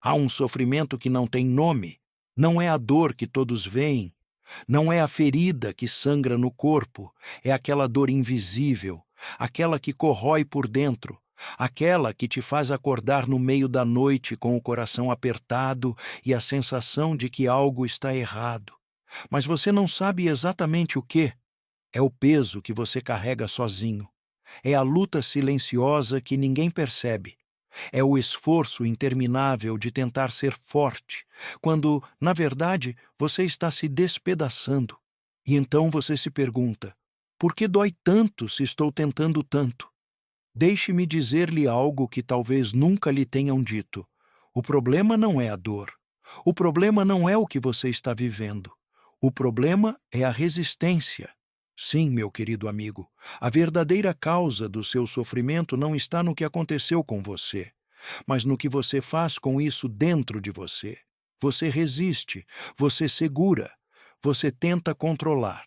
Há um sofrimento que não tem nome. Não é a dor que todos veem. Não é a ferida que sangra no corpo. É aquela dor invisível, aquela que corrói por dentro, aquela que te faz acordar no meio da noite com o coração apertado e a sensação de que algo está errado. Mas você não sabe exatamente o que. É o peso que você carrega sozinho. É a luta silenciosa que ninguém percebe. É o esforço interminável de tentar ser forte, quando, na verdade, você está se despedaçando. E então você se pergunta: por que dói tanto se estou tentando tanto? Deixe-me dizer-lhe algo que talvez nunca lhe tenham dito. O problema não é a dor. O problema não é o que você está vivendo. O problema é a resistência. Sim, meu querido amigo, a verdadeira causa do seu sofrimento não está no que aconteceu com você, mas no que você faz com isso dentro de você. Você resiste, você segura, você tenta controlar.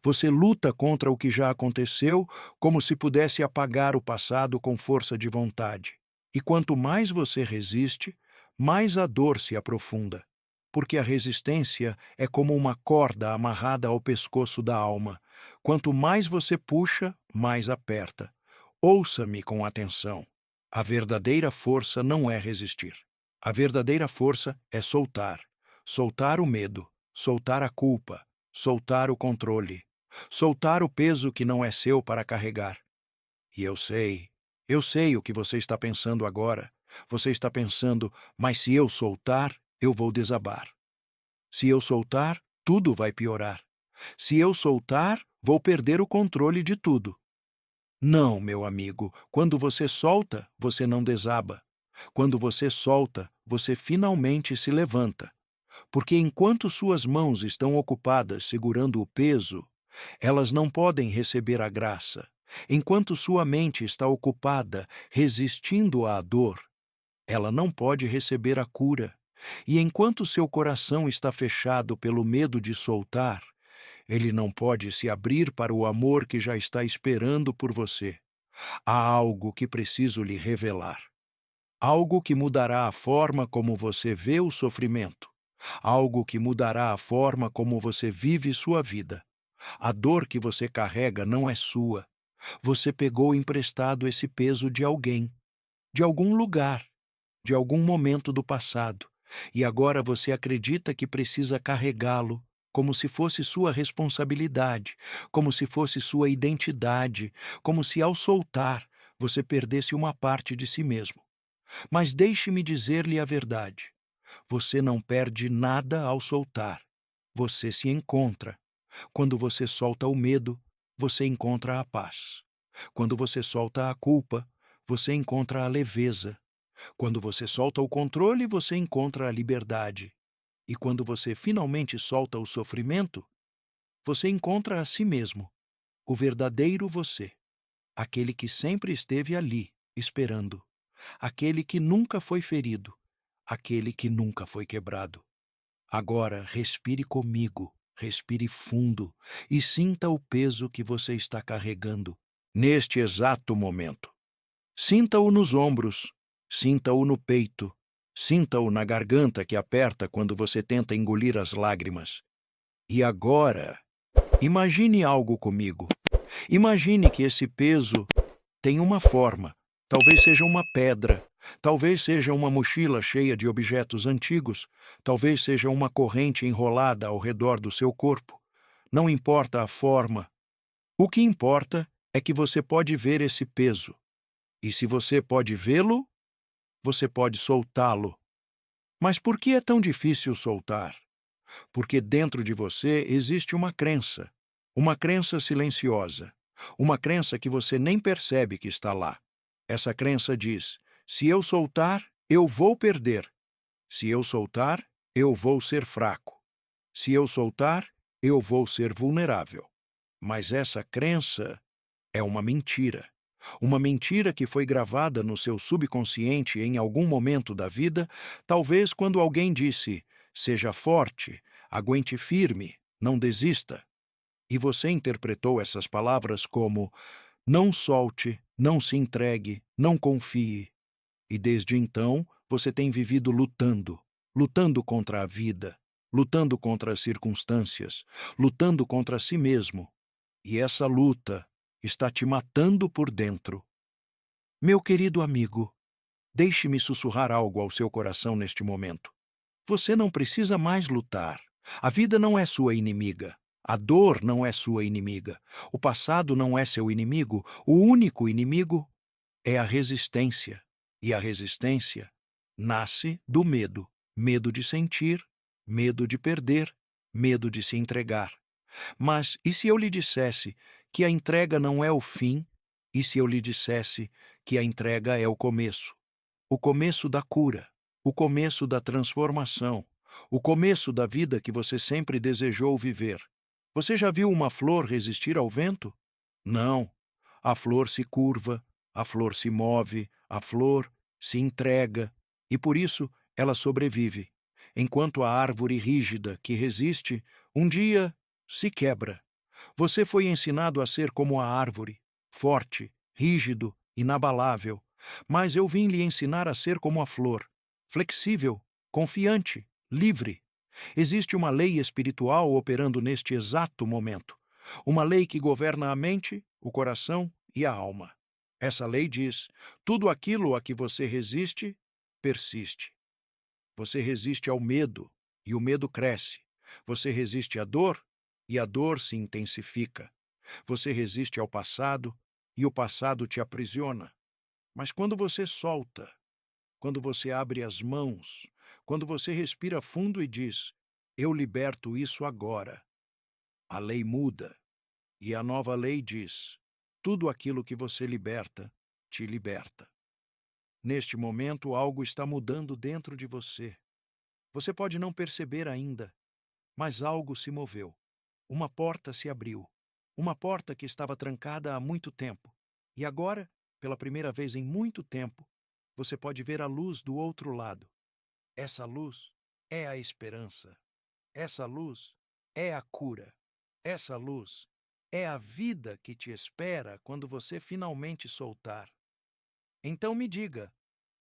Você luta contra o que já aconteceu, como se pudesse apagar o passado com força de vontade. E quanto mais você resiste, mais a dor se aprofunda, porque a resistência é como uma corda amarrada ao pescoço da alma. Quanto mais você puxa, mais aperta. Ouça-me com atenção. A verdadeira força não é resistir. A verdadeira força é soltar. Soltar o medo, soltar a culpa, soltar o controle, soltar o peso que não é seu para carregar. E eu sei o que você está pensando agora. Você está pensando, mas se eu soltar, eu vou desabar. Se eu soltar, tudo vai piorar. Se eu soltar, vou perder o controle de tudo. Não, meu amigo, quando você solta, você não desaba. Quando você solta, você finalmente se levanta. Porque enquanto suas mãos estão ocupadas segurando o peso, elas não podem receber a graça. Enquanto sua mente está ocupada resistindo à dor, ela não pode receber a cura. E enquanto seu coração está fechado pelo medo de soltar, ele não pode se abrir para o amor que já está esperando por você. Há algo que preciso lhe revelar. Algo que mudará a forma como você vê o sofrimento. Algo que mudará a forma como você vive sua vida. A dor que você carrega não é sua. Você pegou emprestado esse peso de alguém, de algum lugar, de algum momento do passado, e agora você acredita que precisa carregá-lo como se fosse sua responsabilidade, como se fosse sua identidade, como se ao soltar você perdesse uma parte de si mesmo. Mas deixe-me dizer-lhe a verdade. Você não perde nada ao soltar. Você se encontra. Quando você solta o medo, você encontra a paz. Quando você solta a culpa, você encontra a leveza. Quando você solta o controle, você encontra a liberdade. E quando você finalmente solta o sofrimento, você encontra a si mesmo, o verdadeiro você, aquele que sempre esteve ali, esperando, aquele que nunca foi ferido, aquele que nunca foi quebrado. Agora, respire comigo, respire fundo e sinta o peso que você está carregando neste exato momento. Sinta-o nos ombros, sinta-o no peito, sinta-o na garganta que aperta quando você tenta engolir as lágrimas. E agora, imagine algo comigo. Imagine que esse peso tem uma forma. Talvez seja uma pedra, talvez seja uma mochila cheia de objetos antigos, talvez seja uma corrente enrolada ao redor do seu corpo. Não importa a forma. O que importa é que você pode ver esse peso. E se você pode vê-lo, você pode soltá-lo. Mas por que é tão difícil soltar? Porque dentro de você existe uma crença silenciosa, uma crença que você nem percebe que está lá. Essa crença diz: se eu soltar, eu vou perder. Se eu soltar, eu vou ser fraco. Se eu soltar, eu vou ser vulnerável. Mas essa crença é uma mentira. Uma mentira que foi gravada no seu subconsciente em algum momento da vida, talvez quando alguém disse: seja forte, aguente firme, não desista. E você interpretou essas palavras como: não solte, não se entregue, não confie. E desde então, você tem vivido lutando, lutando contra a vida, lutando contra as circunstâncias, lutando contra si mesmo. E essa luta está te matando por dentro. Meu querido amigo, deixe-me sussurrar algo ao seu coração neste momento. Você não precisa mais lutar. A vida não é sua inimiga. A dor não é sua inimiga. O passado não é seu inimigo. O único inimigo é a resistência. E a resistência nasce do medo. Medo de sentir, medo de perder, medo de se entregar. Mas e se eu lhe dissesse que a entrega não é o fim? E se eu lhe dissesse que a entrega é o começo? O começo da cura, o começo da transformação, o começo da vida que você sempre desejou viver. Você já viu uma flor resistir ao vento? Não. A flor se curva, a flor se move, a flor se entrega e por isso ela sobrevive. Enquanto a árvore rígida que resiste, um dia se quebra. Você foi ensinado a ser como a árvore, forte, rígido, inabalável. Mas eu vim lhe ensinar a ser como a flor, flexível, confiante, livre. Existe uma lei espiritual operando neste exato momento. Uma lei que governa a mente, o coração e a alma. Essa lei diz: tudo aquilo a que você resiste, persiste. Você resiste ao medo, e o medo cresce. Você resiste à dor, e a dor se intensifica. Você resiste ao passado, e o passado te aprisiona. Mas quando você solta, quando você abre as mãos, quando você respira fundo e diz: eu liberto isso agora, a lei muda. E a nova lei diz: tudo aquilo que você liberta, te liberta. Neste momento, algo está mudando dentro de você. Você pode não perceber ainda, mas algo se moveu. Uma porta se abriu. Uma porta que estava trancada há muito tempo. E agora, pela primeira vez em muito tempo, você pode ver a luz do outro lado. Essa luz é a esperança. Essa luz é a cura. Essa luz é a vida que te espera quando você finalmente soltar. Então me diga,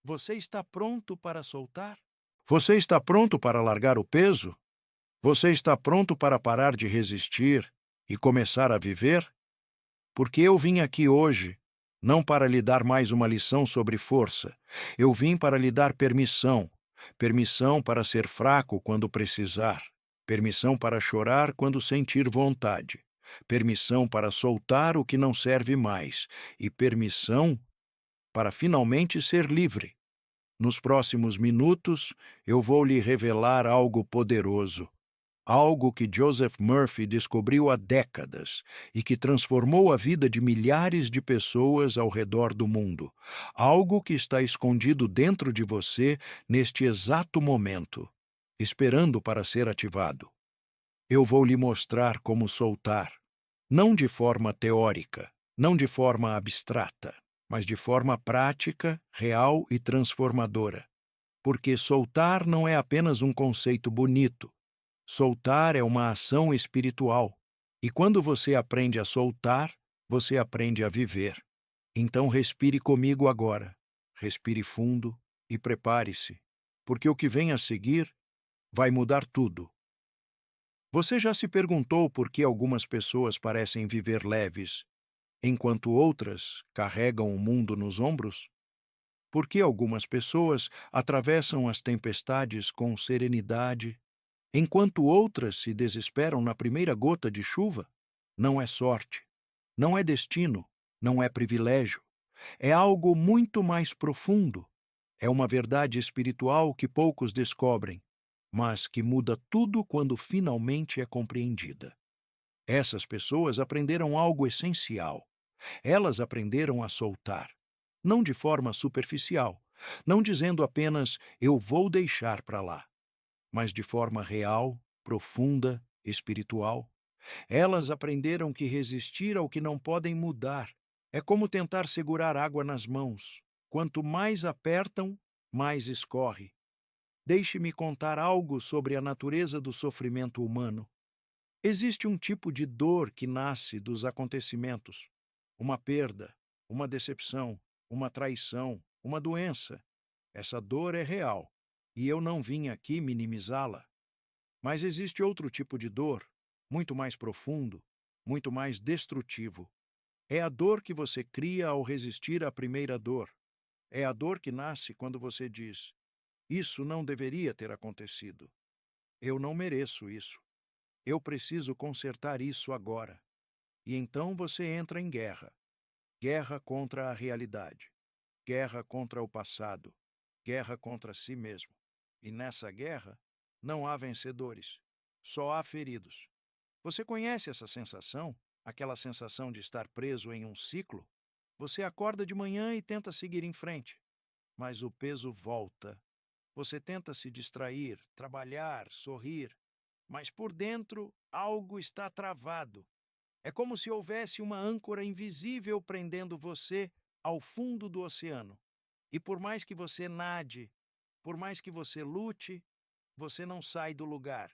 você está pronto para soltar? Você está pronto para largar o peso? Você está pronto para parar de resistir e começar a viver? Porque eu vim aqui hoje, não para lhe dar mais uma lição sobre força. Eu vim para lhe dar permissão. Permissão para ser fraco quando precisar. Permissão para chorar quando sentir vontade. Permissão para soltar o que não serve mais. E permissão para finalmente ser livre. Nos próximos minutos, eu vou lhe revelar algo poderoso. Algo que Joseph Murphy descobriu há décadas e que transformou a vida de milhares de pessoas ao redor do mundo. Algo que está escondido dentro de você neste exato momento, esperando para ser ativado. Eu vou lhe mostrar como soltar, não de forma teórica, não de forma abstrata, mas de forma prática, real e transformadora. Porque soltar não é apenas um conceito bonito. Soltar é uma ação espiritual. E quando você aprende a soltar, você aprende a viver. Então respire comigo agora. Respire fundo e prepare-se, porque o que vem a seguir vai mudar tudo. Você já se perguntou por que algumas pessoas parecem viver leves, enquanto outras carregam o mundo nos ombros? Por que algumas pessoas atravessam as tempestades com serenidade, enquanto outras se desesperam na primeira gota de chuva? Não é sorte, não é destino, não é privilégio. É algo muito mais profundo. É uma verdade espiritual que poucos descobrem, mas que muda tudo quando finalmente é compreendida. Essas pessoas aprenderam algo essencial. Elas aprenderam a soltar, não de forma superficial, não dizendo apenas eu vou deixar para lá, mas de forma real, profunda, espiritual. Elas aprenderam que resistir ao que não podem mudar é como tentar segurar água nas mãos. Quanto mais apertam, mais escorre. Deixe-me contar algo sobre a natureza do sofrimento humano. Existe um tipo de dor que nasce dos acontecimentos. Uma perda, uma decepção, uma traição, uma doença. Essa dor é real e eu não vim aqui minimizá-la. Mas existe outro tipo de dor, muito mais profundo, muito mais destrutivo. É a dor que você cria ao resistir à primeira dor. É a dor que nasce quando você diz: Isso não deveria ter acontecido. Eu não mereço isso. Eu preciso consertar isso agora. E então você entra em guerra. Guerra contra a realidade. Guerra contra o passado. Guerra contra si mesmo. E nessa guerra, não há vencedores. Só há feridos. Você conhece essa sensação? Aquela sensação de estar preso em um ciclo? Você acorda de manhã e tenta seguir em frente, mas o peso volta. Você tenta se distrair, trabalhar, sorrir, mas por dentro algo está travado. É como se houvesse uma âncora invisível prendendo você ao fundo do oceano. E por mais que você nade, por mais que você lute, você não sai do lugar.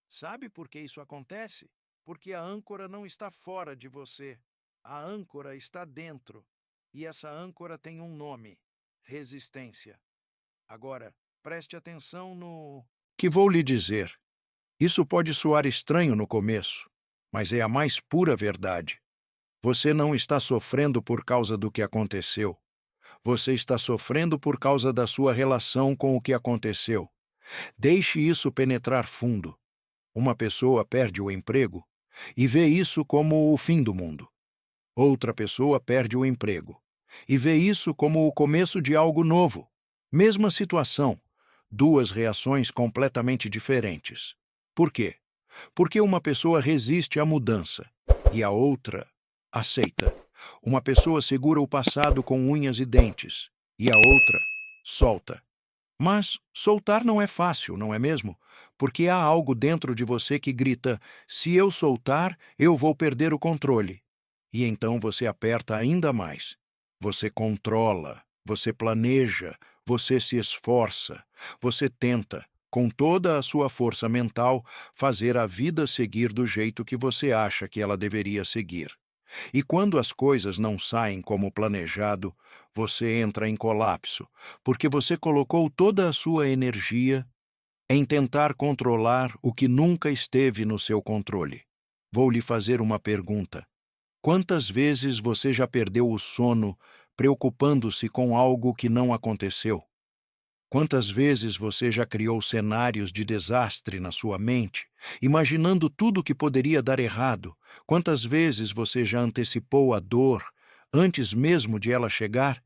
Sabe por que isso acontece? Porque a âncora não está fora de você. A âncora está dentro. E essa âncora tem um nome: resistência. Agora, preste atenção no que vou lhe dizer. Isso pode soar estranho no começo, mas é a mais pura verdade. Você não está sofrendo por causa do que aconteceu. Você está sofrendo por causa da sua relação com o que aconteceu. Deixe isso penetrar fundo. Uma pessoa perde o emprego e vê isso como o fim do mundo. Outra pessoa perde o emprego e vê isso como o começo de algo novo. Mesma situação, duas reações completamente diferentes. Por quê? Porque uma pessoa resiste à mudança e a outra aceita. Uma pessoa segura o passado com unhas e dentes e a outra solta. Mas soltar não é fácil, não é mesmo? Porque há algo dentro de você que grita: se eu soltar, eu vou perder o controle. E então você aperta ainda mais. Você controla, você planeja, você se esforça, você tenta, com toda a sua força mental, fazer a vida seguir do jeito que você acha que ela deveria seguir. E quando as coisas não saem como planejado, você entra em colapso, porque você colocou toda a sua energia em tentar controlar o que nunca esteve no seu controle. Vou lhe fazer uma pergunta. Quantas vezes você já perdeu o sono preocupando-se com algo que não aconteceu? Quantas vezes você já criou cenários de desastre na sua mente, imaginando tudo que poderia dar errado? Quantas vezes você já antecipou a dor antes mesmo de ela chegar?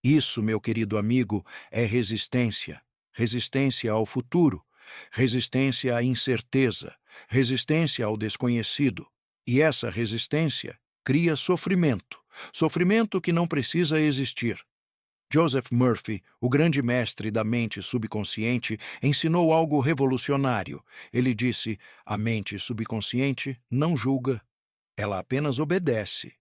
Isso, meu querido amigo, é resistência. Resistência ao futuro, resistência à incerteza, resistência ao desconhecido. E essa resistência cria sofrimento, sofrimento que não precisa existir. Joseph Murphy, o grande mestre da mente subconsciente, ensinou algo revolucionário. Ele disse: a mente subconsciente não julga, ela apenas obedece.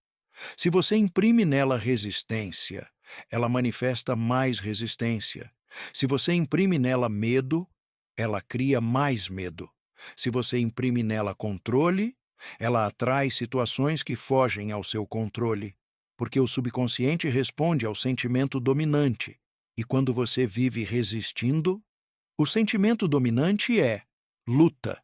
Se você imprime nela resistência, ela manifesta mais resistência. Se você imprime nela medo, ela cria mais medo. Se você imprime nela controle, ela atrai situações que fogem ao seu controle, porque o subconsciente responde ao sentimento dominante. E quando você vive resistindo, o sentimento dominante é luta.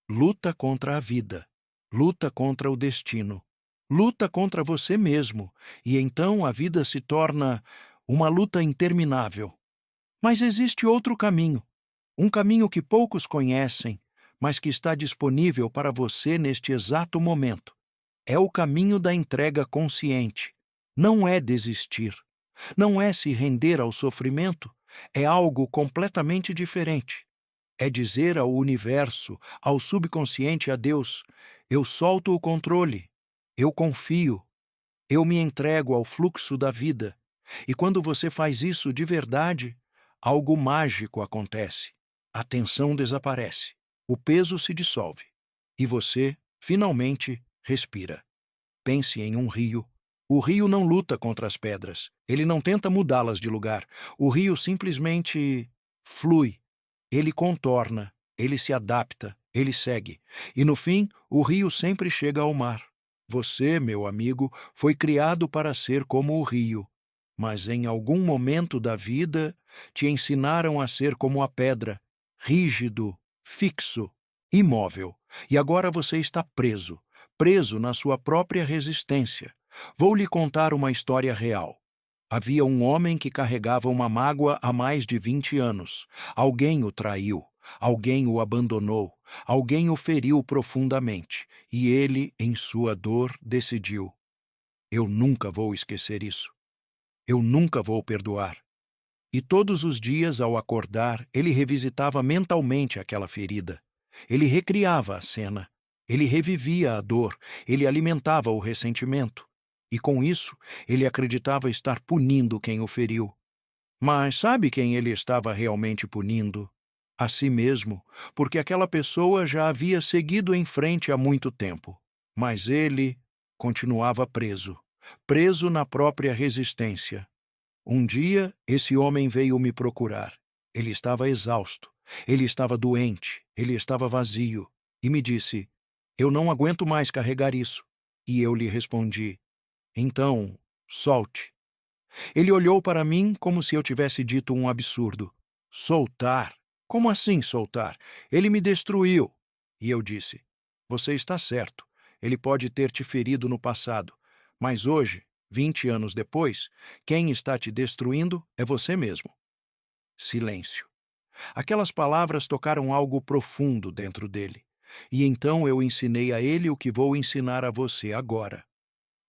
Luta contra a vida. Luta contra o destino. Luta contra você mesmo. E então a vida se torna uma luta interminável. Mas existe outro caminho. Um caminho que poucos conhecem, mas que está disponível para você neste exato momento. É o caminho da entrega consciente. Não é desistir. Não é se render ao sofrimento. É algo completamente diferente. É dizer ao universo, ao subconsciente, a Deus: eu solto o controle, eu confio, eu me entrego ao fluxo da vida. E quando você faz isso de verdade, algo mágico acontece. A tensão desaparece, o peso se dissolve e você, finalmente, respira. Pense em um rio. O rio não luta contra as pedras, ele não tenta mudá-las de lugar. O rio simplesmente flui. Ele contorna, ele se adapta, ele segue. E no fim, o rio sempre chega ao mar. Você, meu amigo, foi criado para ser como o rio. mas em algum momento da vida te ensinaram a ser como a pedra, rígido, fixo, imóvel. E agora você está preso, preso na sua própria resistência. Vou lhe contar uma história real. Havia um homem que carregava uma mágoa há mais de 20 anos. Alguém o traiu, alguém o abandonou, alguém o feriu profundamente, e ele, em sua dor, decidiu: eu nunca vou esquecer isso. Eu nunca vou perdoar. E todos os dias, ao acordar, ele revisitava mentalmente aquela ferida. Ele recriava a cena. Ele revivia a dor. Ele alimentava o ressentimento. E com isso, ele acreditava estar punindo quem o feriu. Mas sabe quem ele estava realmente punindo? A si mesmo, porque aquela pessoa já havia seguido em frente há muito tempo. Mas ele continuava preso, preso na própria resistência. Um dia, esse homem veio me procurar. Ele estava exausto, ele estava doente, ele estava vazio, e me disse: eu não aguento mais carregar isso. E eu lhe respondi: então, solte. Ele olhou para mim como se eu tivesse dito um absurdo. Soltar? Como assim soltar? Ele me destruiu. E eu disse: você está certo. Ele pode ter te ferido no passado, mas hoje, 20 anos depois, quem está te destruindo é você mesmo. Silêncio. Aquelas palavras tocaram algo profundo dentro dele. E então eu ensinei a ele o que vou ensinar a você agora.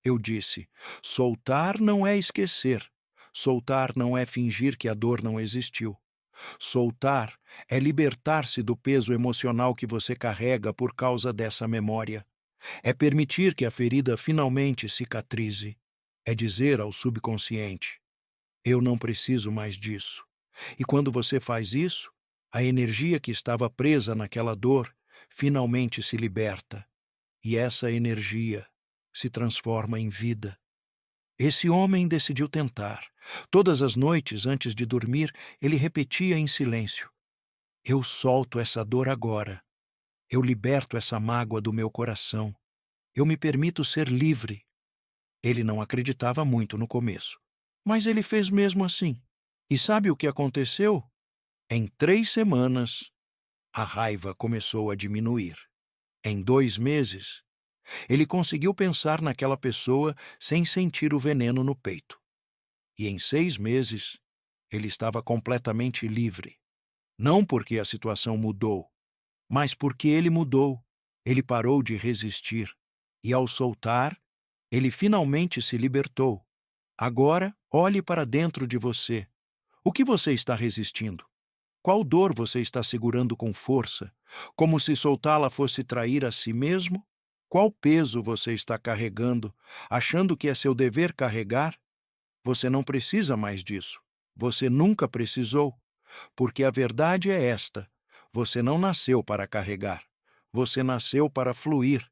Eu disse: soltar não é esquecer. Soltar não é fingir que a dor não existiu. Soltar é libertar-se do peso emocional que você carrega por causa dessa memória. É permitir que a ferida finalmente cicatrize. É dizer ao subconsciente: eu não preciso mais disso. E quando você faz isso, a energia que estava presa naquela dor finalmente se liberta. E essa energia se transforma em vida. Esse homem decidiu tentar. Todas as noites, antes de dormir, ele repetia em silêncio: eu solto essa dor agora. Eu liberto essa mágoa do meu coração. Eu me permito ser livre. Ele não acreditava muito no começo, mas ele fez mesmo assim. E sabe o que aconteceu? Em 3 semanas, a raiva começou a diminuir. Em 2 meses, ele conseguiu pensar naquela pessoa sem sentir o veneno no peito. E em 6 meses, ele estava completamente livre. Não porque a situação mudou, mas porque ele mudou. Ele parou de resistir. E ao soltar, ele finalmente se libertou. Agora, olhe para dentro de você. O que você está resistindo? Qual dor você está segurando com força, como se soltá-la fosse trair a si mesmo? Qual peso você está carregando, achando que é seu dever carregar? Você não precisa mais disso. Você nunca precisou, porque a verdade é esta: você não nasceu para carregar. Você nasceu para fluir.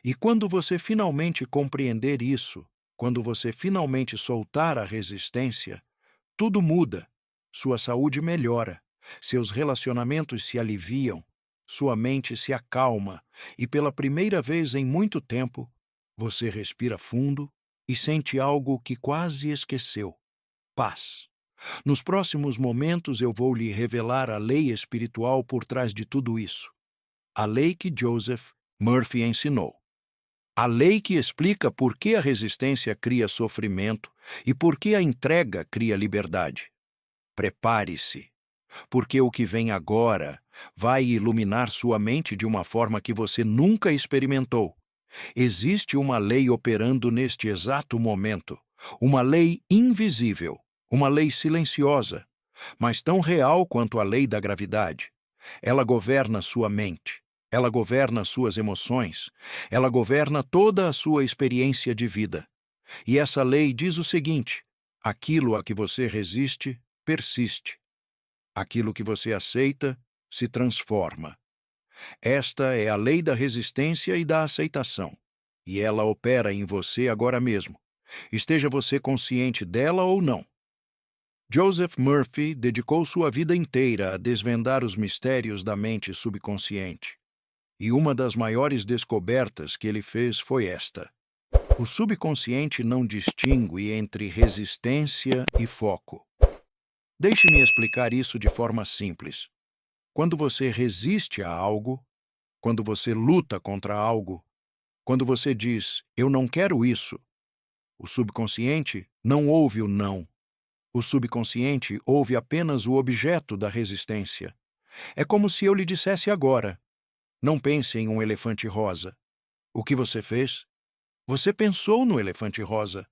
E quando você finalmente compreender isso, quando você finalmente soltar a resistência, tudo muda. Sua saúde melhora, seus relacionamentos se aliviam, sua mente se acalma e, pela primeira vez em muito tempo, você respira fundo e sente algo que quase esqueceu: paz. Nos próximos momentos eu vou lhe revelar a lei espiritual por trás de tudo isso. A lei que Joseph Murphy ensinou. A lei que explica por que a resistência cria sofrimento e por que a entrega cria liberdade. Prepare-se, porque o que vem agora vai iluminar sua mente de uma forma que você nunca experimentou. Existe uma lei operando neste exato momento, uma lei invisível, uma lei silenciosa, mas tão real quanto a lei da gravidade. Ela governa sua mente, ela governa suas emoções, ela governa toda a sua experiência de vida. E essa lei diz o seguinte: aquilo a que você resiste, persiste. Aquilo que você aceita, se transforma. Esta é a lei da resistência e da aceitação. E ela opera em você agora mesmo, esteja você consciente dela ou não. Joseph Murphy dedicou sua vida inteira a desvendar os mistérios da mente subconsciente. E uma das maiores descobertas que ele fez foi esta: O subconsciente não distingue entre resistência e foco. Deixe-me explicar isso de forma simples. Quando você resiste a algo, quando você luta contra algo, quando você diz, eu não quero isso, o subconsciente não ouve o não. O subconsciente ouve apenas o objeto da resistência. É como se eu lhe dissesse agora, não pense em um elefante rosa. O que você fez? Você pensou no elefante rosa.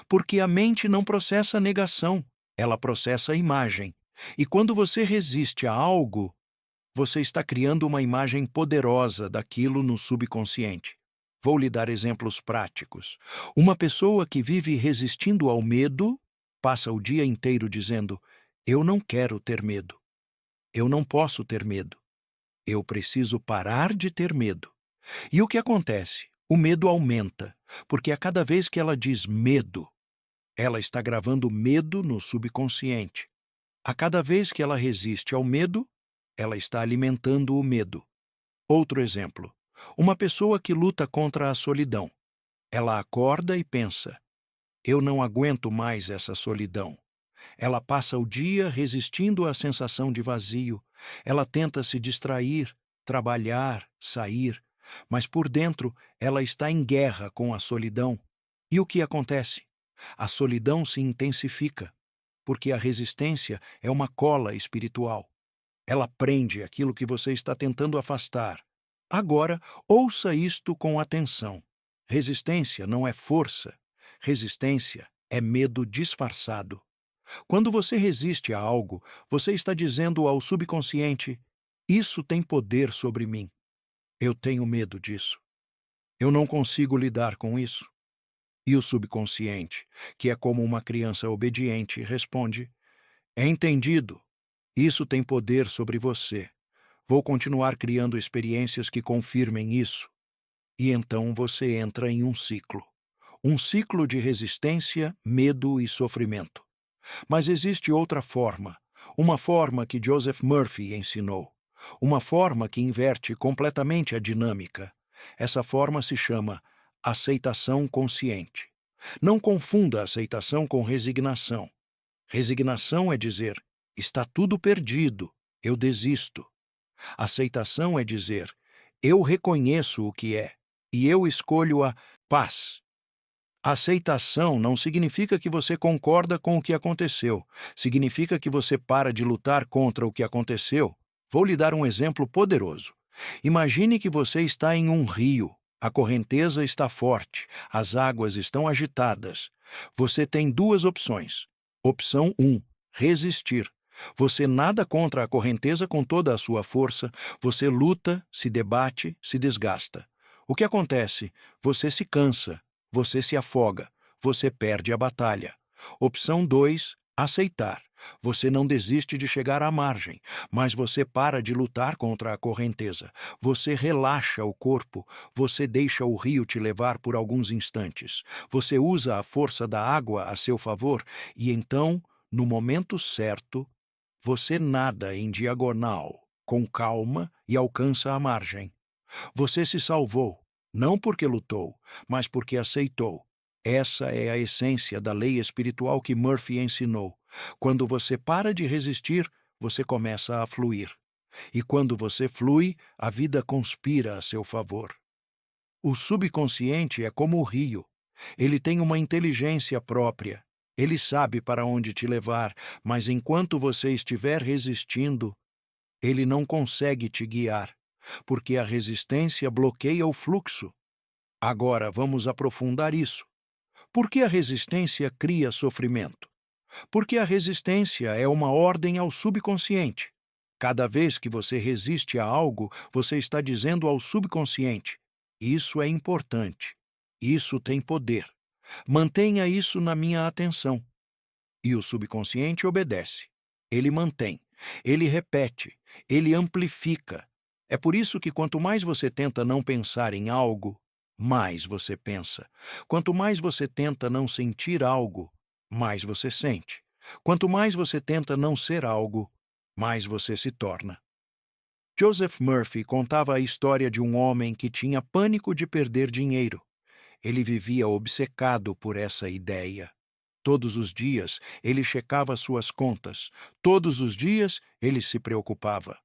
Porque a mente não processa negação, ela processa a imagem. E quando você resiste a algo, você está criando uma imagem poderosa daquilo no subconsciente. Vou lhe dar exemplos práticos. Uma pessoa que vive resistindo ao medo passa o dia inteiro dizendo: eu não quero ter medo. Eu não posso ter medo. Eu preciso parar de ter medo. E o que acontece? O medo aumenta, porque a cada vez que ela diz medo, ela está gravando medo no subconsciente. A cada vez que ela resiste ao medo, ela está alimentando o medo. Outro exemplo. Uma pessoa que luta contra a solidão. Ela acorda e pensa: eu não aguento mais essa solidão. Ela passa o dia resistindo à sensação de vazio. Ela tenta se distrair, trabalhar, sair, mas por dentro ela está em guerra com a solidão. E o que acontece? A solidão se intensifica, porque a resistência é uma cola espiritual. Ela prende aquilo que você está tentando afastar. Agora, ouça isto com atenção. Resistência não é força. Resistência é medo disfarçado. Quando você resiste a algo, você está dizendo ao subconsciente: isso tem poder sobre mim. Eu tenho medo disso. Eu não consigo lidar com isso. E o subconsciente, que é como uma criança obediente, responde: é entendido. Isso tem poder sobre você. Vou continuar criando experiências que confirmem isso. E então você entra em um ciclo. Um ciclo de resistência, medo e sofrimento. Mas existe outra forma. Uma forma que Joseph Murphy ensinou. Uma forma que inverte completamente a dinâmica. Essa forma se chama aceitação consciente. Não confunda aceitação com resignação. Resignação é dizer: está tudo perdido, eu desisto. Aceitação é dizer: eu reconheço o que é e eu escolho a paz. Aceitação não significa que você concorda com o que aconteceu. Significa que você para de lutar contra o que aconteceu. Vou lhe dar um exemplo poderoso. Imagine que você está em um rio. A correnteza está forte. As águas estão agitadas. Você tem duas opções. Opção 1. Resistir. Você nada contra a correnteza com toda a sua força. Você luta, se debate, se desgasta. O que acontece? Você se cansa. Você se afoga, você perde a batalha. Opção 2, aceitar. Você não desiste de chegar à margem, mas você para de lutar contra a correnteza. Você relaxa o corpo, você deixa o rio te levar por alguns instantes. Você usa a força da água a seu favor e então, no momento certo, você nada em diagonal, com calma e alcança a margem. Você se salvou, não porque lutou, mas porque aceitou. Essa é a essência da lei espiritual que Murphy ensinou. Quando você para de resistir, você começa a fluir. E quando você flui, a vida conspira a seu favor. O subconsciente é como o rio. Ele tem uma inteligência própria. Ele sabe para onde te levar, mas enquanto você estiver resistindo, ele não consegue te guiar, porque a resistência bloqueia o fluxo. Agora vamos aprofundar isso. Por que a resistência cria sofrimento? Porque a resistência é uma ordem ao subconsciente. Cada vez que você resiste a algo, você está dizendo ao subconsciente: isso é importante, isso tem poder. Mantenha isso na minha atenção. E o subconsciente obedece. Ele mantém, ele repete, ele amplifica. É por isso que quanto mais você tenta não pensar em algo, mais você pensa. Quanto mais você tenta não sentir algo, mais você sente. Quanto mais você tenta não ser algo, mais você se torna. Joseph Murphy contava a história de um homem que tinha pânico de perder dinheiro. Ele vivia obcecado por essa ideia. Todos os dias ele checava suas contas, todos os dias ele se preocupava.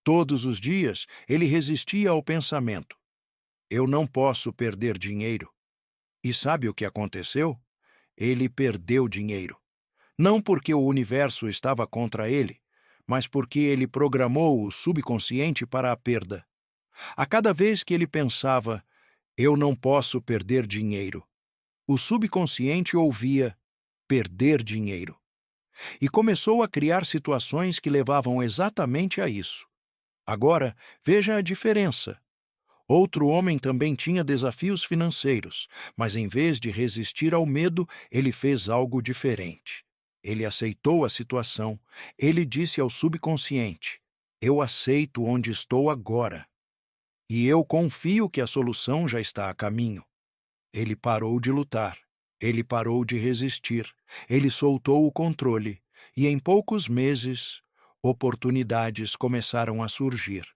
Todos os dias ele resistia ao pensamento: eu não posso perder dinheiro. E sabe o que aconteceu? Ele perdeu dinheiro. Não porque o universo estava contra ele, mas porque ele programou o subconsciente para a perda. A cada vez que ele pensava, eu não posso perder dinheiro, o subconsciente ouvia perder dinheiro e começou a criar situações que levavam exatamente a isso. Agora, veja a diferença. Outro homem também tinha desafios financeiros, mas em vez de resistir ao medo, ele fez algo diferente. Ele aceitou a situação. Ele disse ao subconsciente: eu aceito onde estou agora. E eu confio que a solução já está a caminho. Ele parou de lutar. Ele parou de resistir. Ele soltou o controle. E em poucos meses, oportunidades começaram a surgir.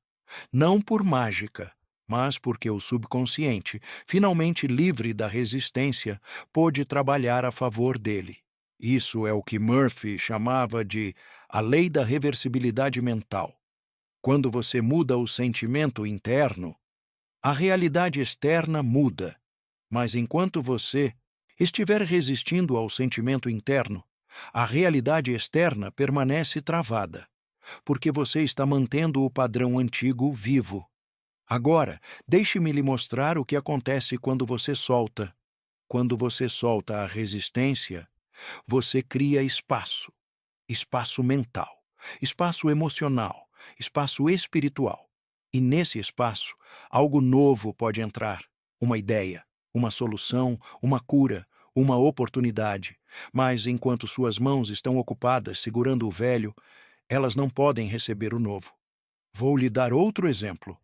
Não por mágica, mas porque o subconsciente, finalmente livre da resistência, pôde trabalhar a favor dele. Isso é o que Murphy chamava de a lei da reversibilidade mental. Quando você muda o sentimento interno, a realidade externa muda. Mas enquanto você estiver resistindo ao sentimento interno, a realidade externa permanece travada, porque você está mantendo o padrão antigo vivo. Agora, deixe-me lhe mostrar o que acontece quando você solta. Quando você solta a resistência, você cria espaço, espaço mental, espaço emocional, espaço espiritual. E nesse espaço, algo novo pode entrar, uma ideia, uma solução, uma cura, uma oportunidade. Mas enquanto suas mãos estão ocupadas segurando o velho, elas não podem receber o novo. Vou lhe dar outro exemplo.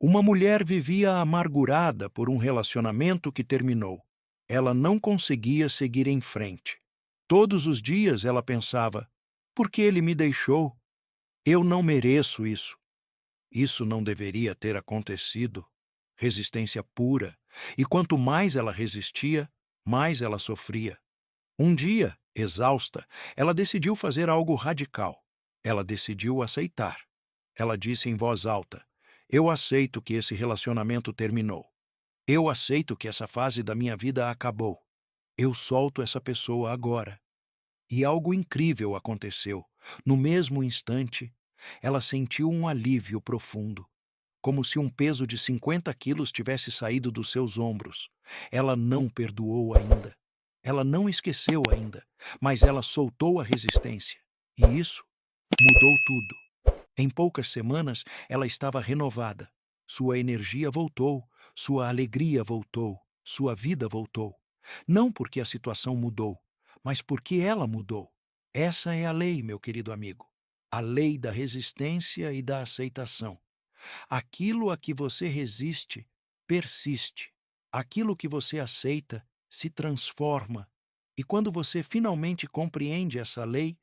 Uma mulher vivia amargurada por um relacionamento que terminou. Ela não conseguia seguir em frente. Todos os dias ela pensava: por que ele me deixou? Eu não mereço isso. Isso não deveria ter acontecido. Resistência pura. E quanto mais ela resistia, mais ela sofria. Um dia, exausta, ela decidiu fazer algo radical. Ela decidiu aceitar. Ela disse em voz alta: eu aceito que esse relacionamento terminou. Eu aceito que essa fase da minha vida acabou. Eu solto essa pessoa agora. E algo incrível aconteceu. No mesmo instante, ela sentiu um alívio profundo, como se um peso de 50 quilos tivesse saído dos seus ombros. Ela não perdoou ainda. Ela não esqueceu ainda, mas ela soltou a resistência. E isso mudou tudo. Em poucas semanas, ela estava renovada. Sua energia voltou, sua alegria voltou, sua vida voltou. Não porque a situação mudou, mas porque ela mudou. Essa é a lei, meu querido amigo. A lei da resistência e da aceitação. Aquilo a que você resiste, persiste. Aquilo que você aceita, se transforma. E quando você finalmente compreende essa lei,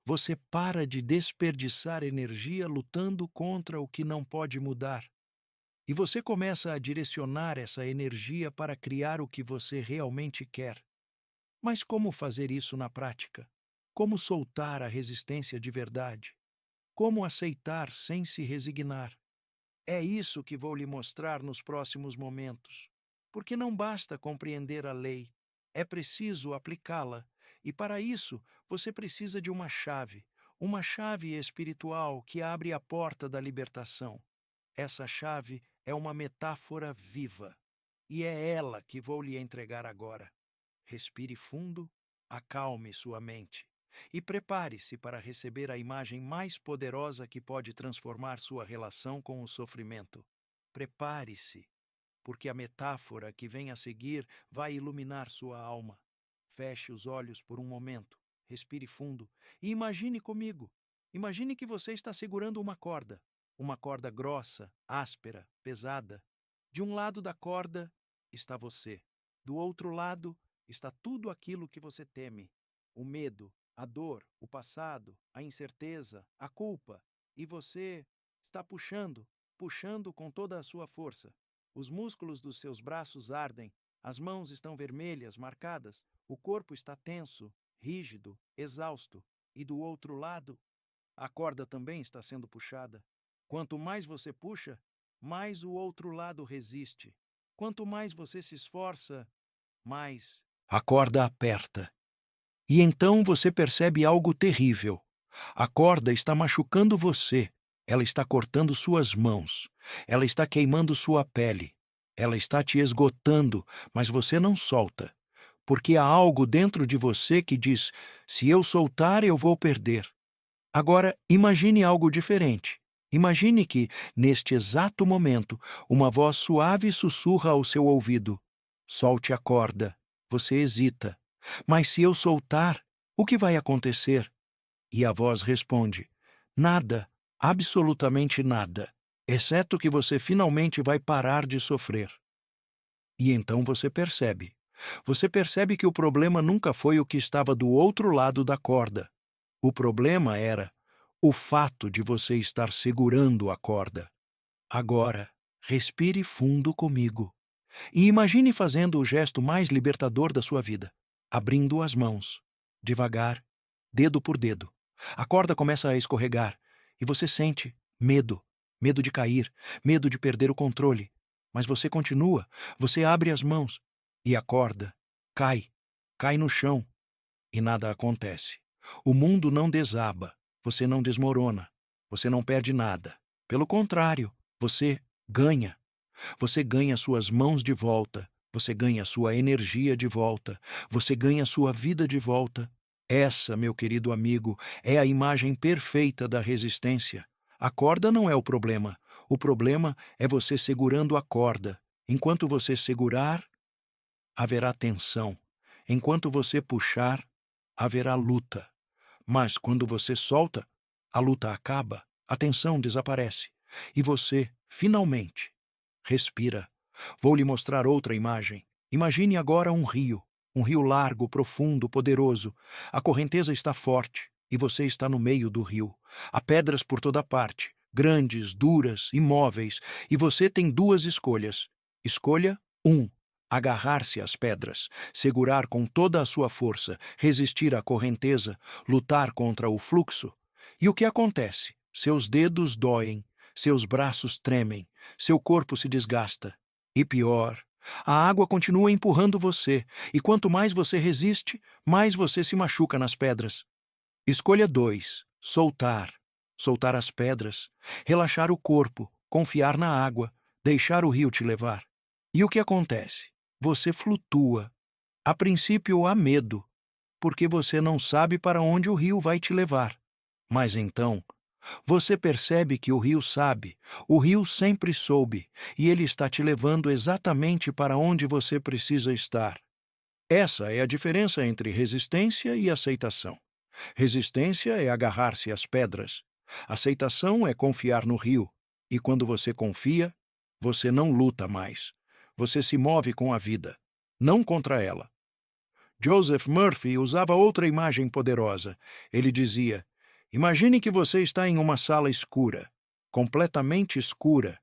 você para de desperdiçar energia lutando contra o que não pode mudar. E você começa a direcionar essa energia para criar o que você realmente quer. Mas como fazer isso na prática? Como soltar a resistência de verdade? Como aceitar sem se resignar? É isso que vou lhe mostrar nos próximos momentos. Porque não basta compreender a lei, é preciso aplicá-la. E para isso, você precisa de uma chave espiritual que abre a porta da libertação. Essa chave é uma metáfora viva. E é ela que vou lhe entregar agora. Respire fundo, acalme sua mente e prepare-se para receber a imagem mais poderosa que pode transformar sua relação com o sofrimento. Prepare-se, porque a metáfora que vem a seguir vai iluminar sua alma. Feche os olhos por um momento, respire fundo e imagine comigo. Imagine que você está segurando uma corda grossa, áspera, pesada. De um lado da corda está você, do outro lado está tudo aquilo que você teme: o medo, a dor, o passado, a incerteza, a culpa. E você está puxando, puxando com toda a sua força. Os músculos dos seus braços ardem, As mãos estão vermelhas, marcadas, o corpo está tenso, rígido, exausto, e do outro lado, a corda também está sendo puxada. Quanto mais você puxa, mais o outro lado resiste. Quanto mais você se esforça, mais a corda aperta. E então você percebe algo terrível. A corda está machucando você. Ela está cortando suas mãos. Ela está queimando sua pele. Ela está te esgotando, mas você não solta. Porque há algo dentro de você que diz: se eu soltar, eu vou perder. Agora, imagine algo diferente. Imagine que, neste exato momento, uma voz suave sussurra ao seu ouvido: solte a corda. Você hesita. Mas se eu soltar, o que vai acontecer? E a voz responde: nada, absolutamente nada, exceto que você finalmente vai parar de sofrer. E então você percebe. Você percebe que o problema nunca foi o que estava do outro lado da corda. O problema era o fato de você estar segurando a corda. Agora, respire fundo comigo e imagine fazendo o gesto mais libertador da sua vida, abrindo as mãos, devagar, dedo por dedo. A corda começa a escorregar e você sente medo, medo de cair, medo de perder o controle. Mas você continua, você abre as mãos e a corda cai no chão e nada acontece. O mundo não desaba, você não desmorona, você não perde nada. Pelo contrário, você ganha. Você ganha suas mãos de volta, você ganha sua energia de volta, você ganha sua vida de volta. Essa, meu querido amigo, é a imagem perfeita da resistência. A corda não é o problema é você segurando a corda. Enquanto você segurar, haverá tensão. Enquanto você puxar, haverá luta. Mas quando você solta, a luta acaba, a tensão desaparece. E você, finalmente, respira. Vou lhe mostrar outra imagem. Imagine agora um rio largo, profundo, poderoso. A correnteza está forte e você está no meio do rio. Há pedras por toda parte, grandes, duras, imóveis, e você tem duas escolhas. Escolha 1. Agarrar-se às pedras, segurar com toda a sua força, resistir à correnteza, lutar contra o fluxo. E o que acontece? Seus dedos doem, seus braços tremem, seu corpo se desgasta. E pior, a água continua empurrando você, e quanto mais você resiste, mais você se machuca nas pedras. Escolha 2. Soltar. Soltar as pedras, relaxar o corpo, confiar na água, deixar o rio te levar. E o que acontece? Você flutua. A princípio há medo, porque você não sabe para onde o rio vai te levar. Mas então, você percebe que o rio sabe, o rio sempre soube, e ele está te levando exatamente para onde você precisa estar. Essa é a diferença entre resistência e aceitação. Resistência é agarrar-se às pedras. Aceitação é confiar no rio. E quando você confia, você não luta mais. Você se move com a vida, não contra ela. Joseph Murphy usava outra imagem poderosa. Ele dizia: imagine que você está em uma sala escura, completamente escura,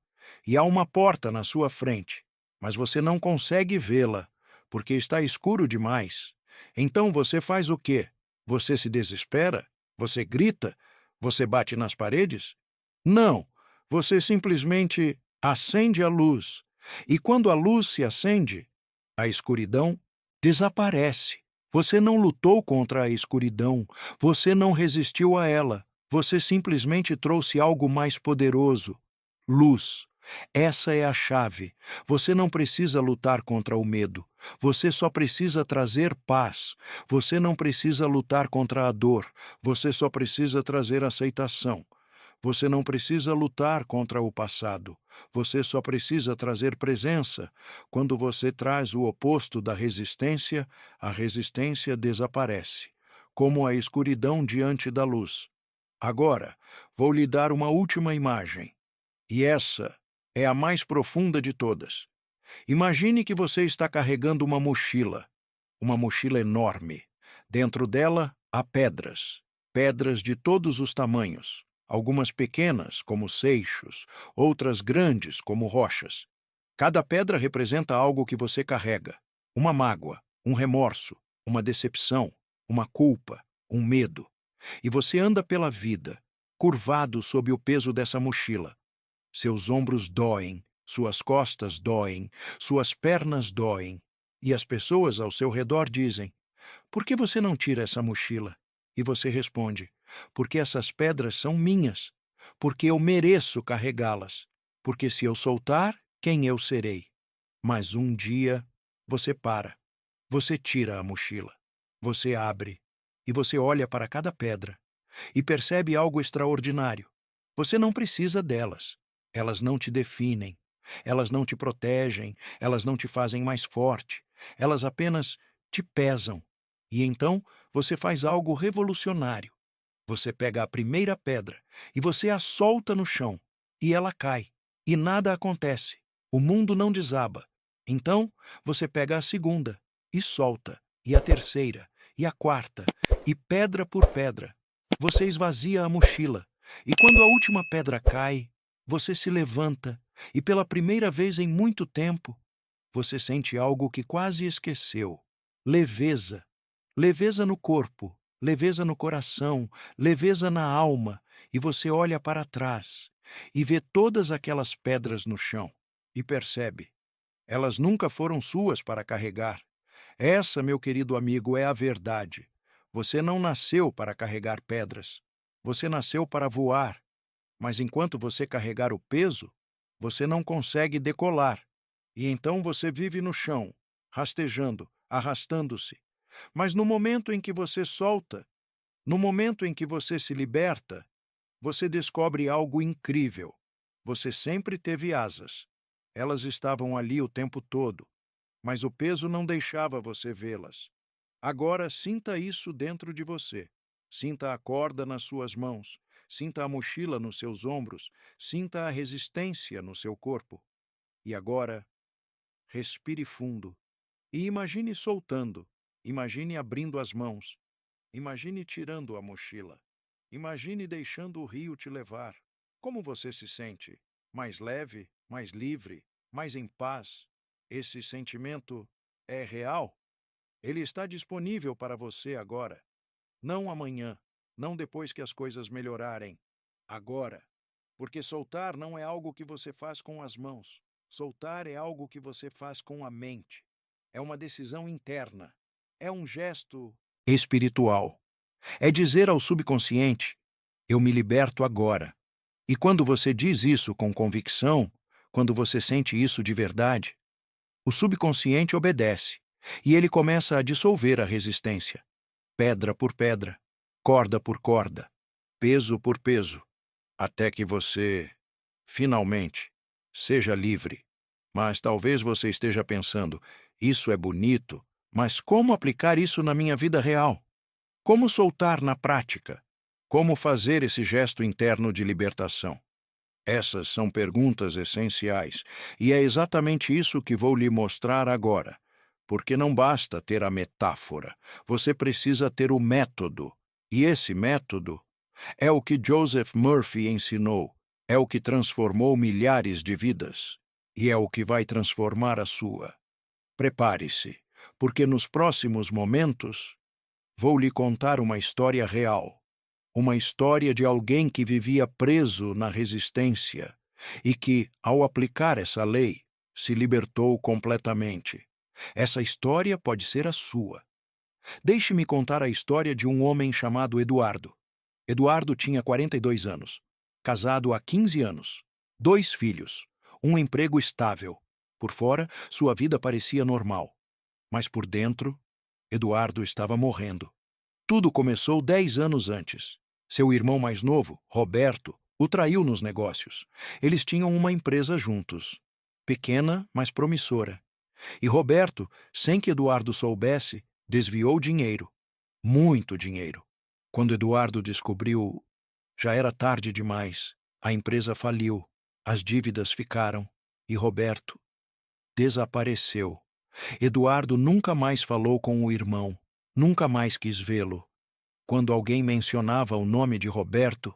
e há uma porta na sua frente, mas você não consegue vê-la, porque está escuro demais. Então você faz o quê? Você se desespera? Você grita? Você bate nas paredes? Não, você simplesmente acende a luz. E quando a luz se acende, a escuridão desaparece. Você não lutou contra a escuridão, você não resistiu a ela, você simplesmente trouxe algo mais poderoso: luz. Essa é a chave. Você não precisa lutar contra o medo. Você só precisa trazer paz. Você não precisa lutar contra a dor. Você só precisa trazer aceitação. Você não precisa lutar contra o passado. Você só precisa trazer presença. Quando você traz o oposto da resistência, a resistência desaparece, como a escuridão diante da luz. Agora, vou lhe dar uma última imagem. E essa é a mais profunda de todas. Imagine que você está carregando uma mochila enorme. Dentro dela há pedras, pedras de todos os tamanhos. Algumas pequenas, como seixos, outras grandes, como rochas. Cada pedra representa algo que você carrega. uma mágoa, um remorso, uma decepção, uma culpa, um medo. E você anda pela vida, curvado sob o peso dessa mochila. Seus ombros doem, suas costas doem, suas pernas doem. E as pessoas ao seu redor dizem: por que você não tira essa mochila? E você responde: porque essas pedras são minhas, porque eu mereço carregá-las, porque se eu soltar, quem eu serei? Mas um dia você para, você tira a mochila, você abre e você olha para cada pedra e percebe algo extraordinário. Você não precisa delas. Elas não te definem. Elas não te protegem. Elas não te fazem mais forte. Elas apenas te pesam. E então você faz algo revolucionário. Você pega a primeira pedra e você a solta no chão. E ela cai. E nada acontece. O mundo não desaba. Então você pega a segunda e solta. E a terceira. E a quarta. E pedra por pedra você esvazia a mochila, e quando a última pedra cai, você se levanta, e pela primeira vez em muito tempo, você sente algo que quase esqueceu: leveza. Leveza no corpo, leveza no coração, leveza na alma, e você olha para trás e vê todas aquelas pedras no chão e percebe: elas nunca foram suas para carregar. Essa, meu querido amigo, é a verdade. Você não nasceu para carregar pedras. Você nasceu para voar. Mas enquanto você carregar o peso, você não consegue decolar. E então você vive no chão, rastejando, arrastando-se. Mas no momento em que você solta, no momento em que você se liberta, você descobre algo incrível. Você sempre teve asas. Elas estavam ali o tempo todo, mas o peso não deixava você vê-las. Agora sinta isso dentro de você. Sinta a corda nas suas mãos, sinta a mochila nos seus ombros, sinta a resistência no seu corpo. E agora, respire fundo e imagine soltando. Imagine abrindo as mãos. Imagine tirando a mochila. Imagine deixando o rio te levar. Como você se sente? Mais leve, mais livre, mais em paz? Esse sentimento é real? Ele está disponível para você agora. Não amanhã, não depois que as coisas melhorarem. Agora. Porque soltar não é algo que você faz com as mãos. Soltar é algo que você faz com a mente. É uma decisão interna. É um gesto espiritual. É dizer ao subconsciente: eu me liberto agora. E quando você diz isso com convicção, quando você sente isso de verdade, o subconsciente obedece e ele começa a dissolver a resistência, pedra por pedra, corda por corda, peso por peso, até que você, finalmente, seja livre. Mas talvez você esteja pensando: isso é bonito, mas como aplicar isso na minha vida real? Como soltar na prática? Como fazer esse gesto interno de libertação? Essas são perguntas essenciais, e é exatamente isso que vou lhe mostrar agora. Porque não basta ter a metáfora, você precisa ter o método. E esse método é o que Joseph Murphy ensinou, é o que transformou milhares de vidas, e é o que vai transformar a sua. Prepare-se, porque nos próximos momentos vou lhe contar uma história real. Uma história de alguém que vivia preso na resistência e que, ao aplicar essa lei, se libertou completamente. Essa história pode ser a sua. Deixe-me contar a história de um homem chamado Eduardo. Eduardo tinha 42 anos, casado há 15 anos, 2 filhos, um emprego estável. Por fora, sua vida parecia normal. Mas por dentro, Eduardo estava morrendo. Tudo começou 10 anos antes. Seu irmão mais novo, Roberto, o traiu nos negócios. Eles tinham uma empresa juntos, pequena, mas promissora. E Roberto, sem que Eduardo soubesse, desviou dinheiro, muito dinheiro. Quando Eduardo descobriu, já era tarde demais. A empresa faliu, as dívidas ficaram e Roberto desapareceu. Eduardo nunca mais falou com o irmão, nunca mais quis vê-lo. Quando alguém mencionava o nome de Roberto,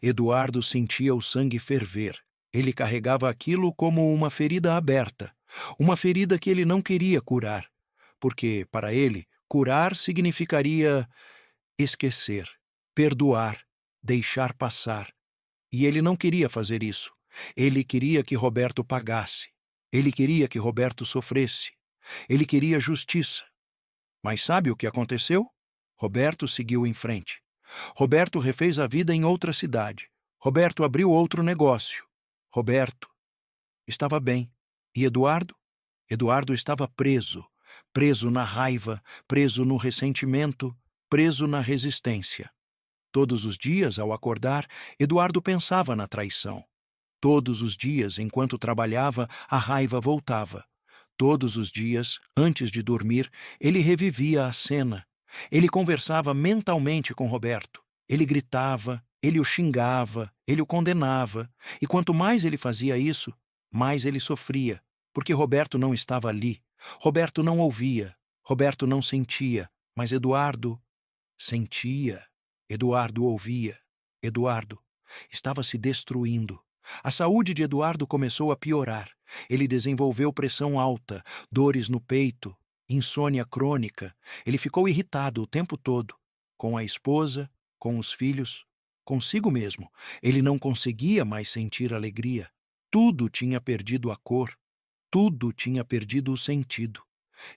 Eduardo sentia o sangue ferver. Ele carregava aquilo como uma ferida aberta, uma ferida que ele não queria curar, porque, para ele, curar significaria esquecer, perdoar, deixar passar. E ele não queria fazer isso. Ele queria que Roberto pagasse. Ele queria que Roberto sofresse. Ele queria justiça. Mas sabe o que aconteceu? Roberto seguiu em frente. Roberto refez a vida em outra cidade. Roberto abriu outro negócio. Roberto estava bem. E Eduardo? Eduardo estava preso. Preso na raiva, preso no ressentimento, preso na resistência. Todos os dias, ao acordar, Eduardo pensava na traição. Todos os dias, enquanto trabalhava, a raiva voltava. Todos os dias, antes de dormir, ele revivia a cena. Ele conversava mentalmente com Roberto. Ele gritava, ele o xingava, ele o condenava. E quanto mais ele fazia isso, mais ele sofria, porque Roberto não estava ali. Roberto não ouvia, Roberto não sentia, mas Eduardo sentia. Eduardo ouvia. Eduardo estava se destruindo. A saúde de Eduardo começou a piorar. Ele desenvolveu pressão alta, dores no peito, insônia crônica. Ele ficou irritado o tempo todo, com a esposa, com os filhos, consigo mesmo. Ele não conseguia mais sentir alegria. Tudo tinha perdido a cor, tudo tinha perdido o sentido.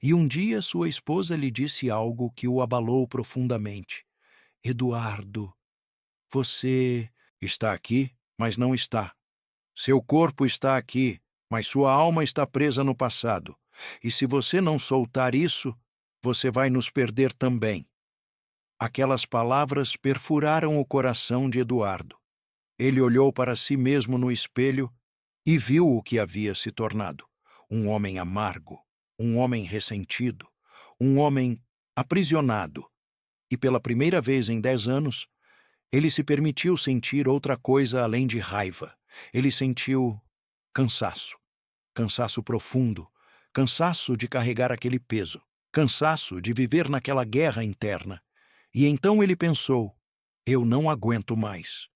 E um dia sua esposa lhe disse algo que o abalou profundamente. Eduardo, você está aqui, mas não está. Seu corpo está aqui, mas sua alma está presa no passado. E se você não soltar isso, você vai nos perder também. Aquelas palavras perfuraram o coração de Eduardo. Ele olhou para si mesmo no espelho e viu o que havia se tornado. Um homem amargo, um homem ressentido, um homem aprisionado. E pela primeira vez em 10 anos, ele se permitiu sentir outra coisa além de raiva. Ele sentiu cansaço. Cansaço profundo. Cansaço de carregar aquele peso. Cansaço de viver naquela guerra interna. E então ele pensou: eu não aguento mais.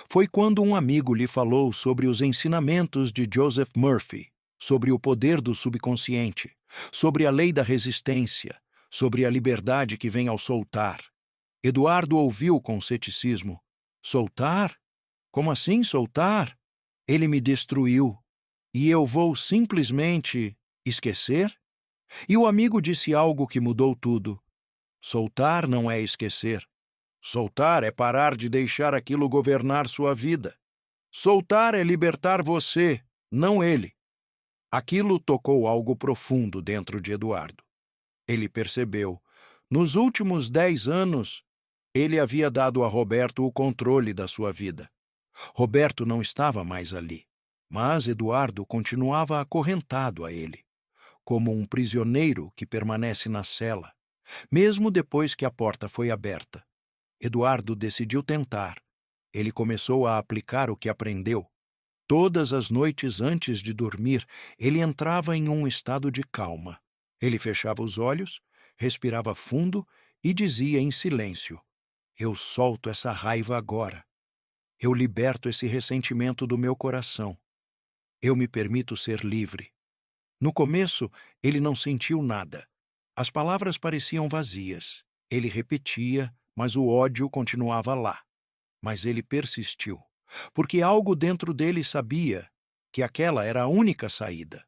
Foi quando um amigo lhe falou sobre os ensinamentos de Joseph Murphy, sobre o poder do subconsciente, sobre a lei da resistência, sobre a liberdade que vem ao soltar. Eduardo ouviu com ceticismo. Soltar? Como assim soltar? Ele me destruiu. E eu vou simplesmente esquecer? E o amigo disse algo que mudou tudo. Soltar não é esquecer. Soltar é parar de deixar aquilo governar sua vida. Soltar é libertar você, não ele. Aquilo tocou algo profundo dentro de Eduardo. Ele percebeu. Nos últimos 10 anos, ele havia dado a Roberto o controle da sua vida. Roberto não estava mais ali, mas Eduardo continuava acorrentado a ele, como um prisioneiro que permanece na cela, mesmo depois que a porta foi aberta. Eduardo decidiu tentar. Ele começou a aplicar o que aprendeu. Todas as noites antes de dormir, ele entrava em um estado de calma. Ele fechava os olhos, respirava fundo e dizia em silêncio: eu solto essa raiva agora. Eu liberto esse ressentimento do meu coração. Eu me permito ser livre. No começo, ele não sentiu nada. As palavras pareciam vazias. Ele repetia, mas o ódio continuava lá. Mas ele persistiu, porque algo dentro dele sabia que aquela era a única saída.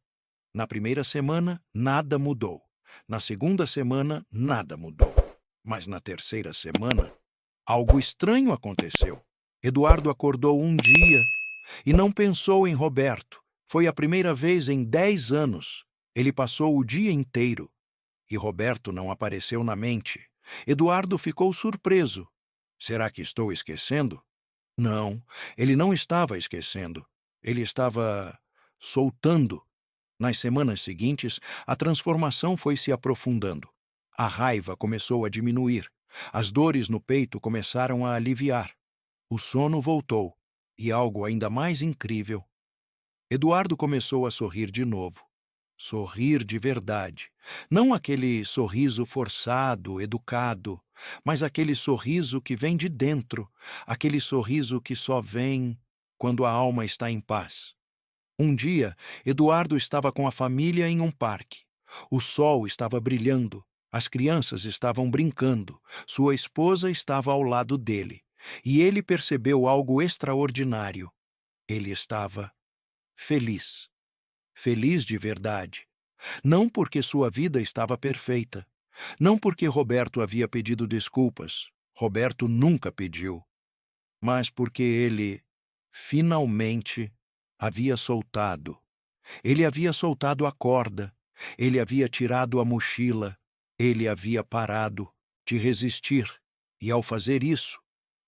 Na primeira semana, nada mudou. Na segunda semana, nada mudou. Mas na terceira semana, algo estranho aconteceu. Eduardo acordou um dia e não pensou em Roberto. Foi a primeira vez em 10 anos. Ele passou o dia inteiro e Roberto não apareceu na mente. Eduardo ficou surpreso. Será que estou esquecendo? Não, ele não estava esquecendo. Ele estava soltando. Nas semanas seguintes, a transformação foi se aprofundando. A raiva começou a diminuir. As dores no peito começaram a aliviar. O sono voltou. E algo ainda mais incrível. Eduardo começou a sorrir de novo. Sorrir de verdade. Não aquele sorriso forçado, educado, mas aquele sorriso que vem de dentro, aquele sorriso que só vem quando a alma está em paz. Um dia, Eduardo estava com a família em um parque. O sol estava brilhando, as crianças estavam brincando, sua esposa estava ao lado dele, e ele percebeu algo extraordinário. Ele estava feliz. Feliz de verdade. Não porque sua vida estava perfeita. Não porque Roberto havia pedido desculpas. Roberto nunca pediu. Mas porque ele, finalmente, havia soltado. Ele havia soltado a corda. Ele havia tirado a mochila. Ele havia parado de resistir. E ao fazer isso,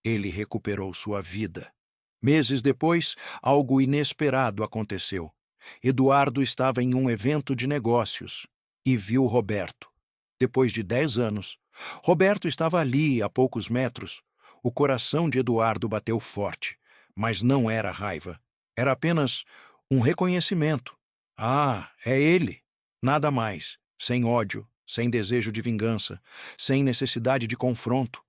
ele recuperou sua vida. Meses depois, algo inesperado aconteceu. Eduardo estava em um evento de negócios e viu Roberto. Depois de 10 anos, Roberto estava ali, a poucos metros. O coração de Eduardo bateu forte, mas não era raiva. Era apenas um reconhecimento. Ah, é ele. Nada mais. Sem ódio, sem desejo de vingança, sem necessidade de confronto.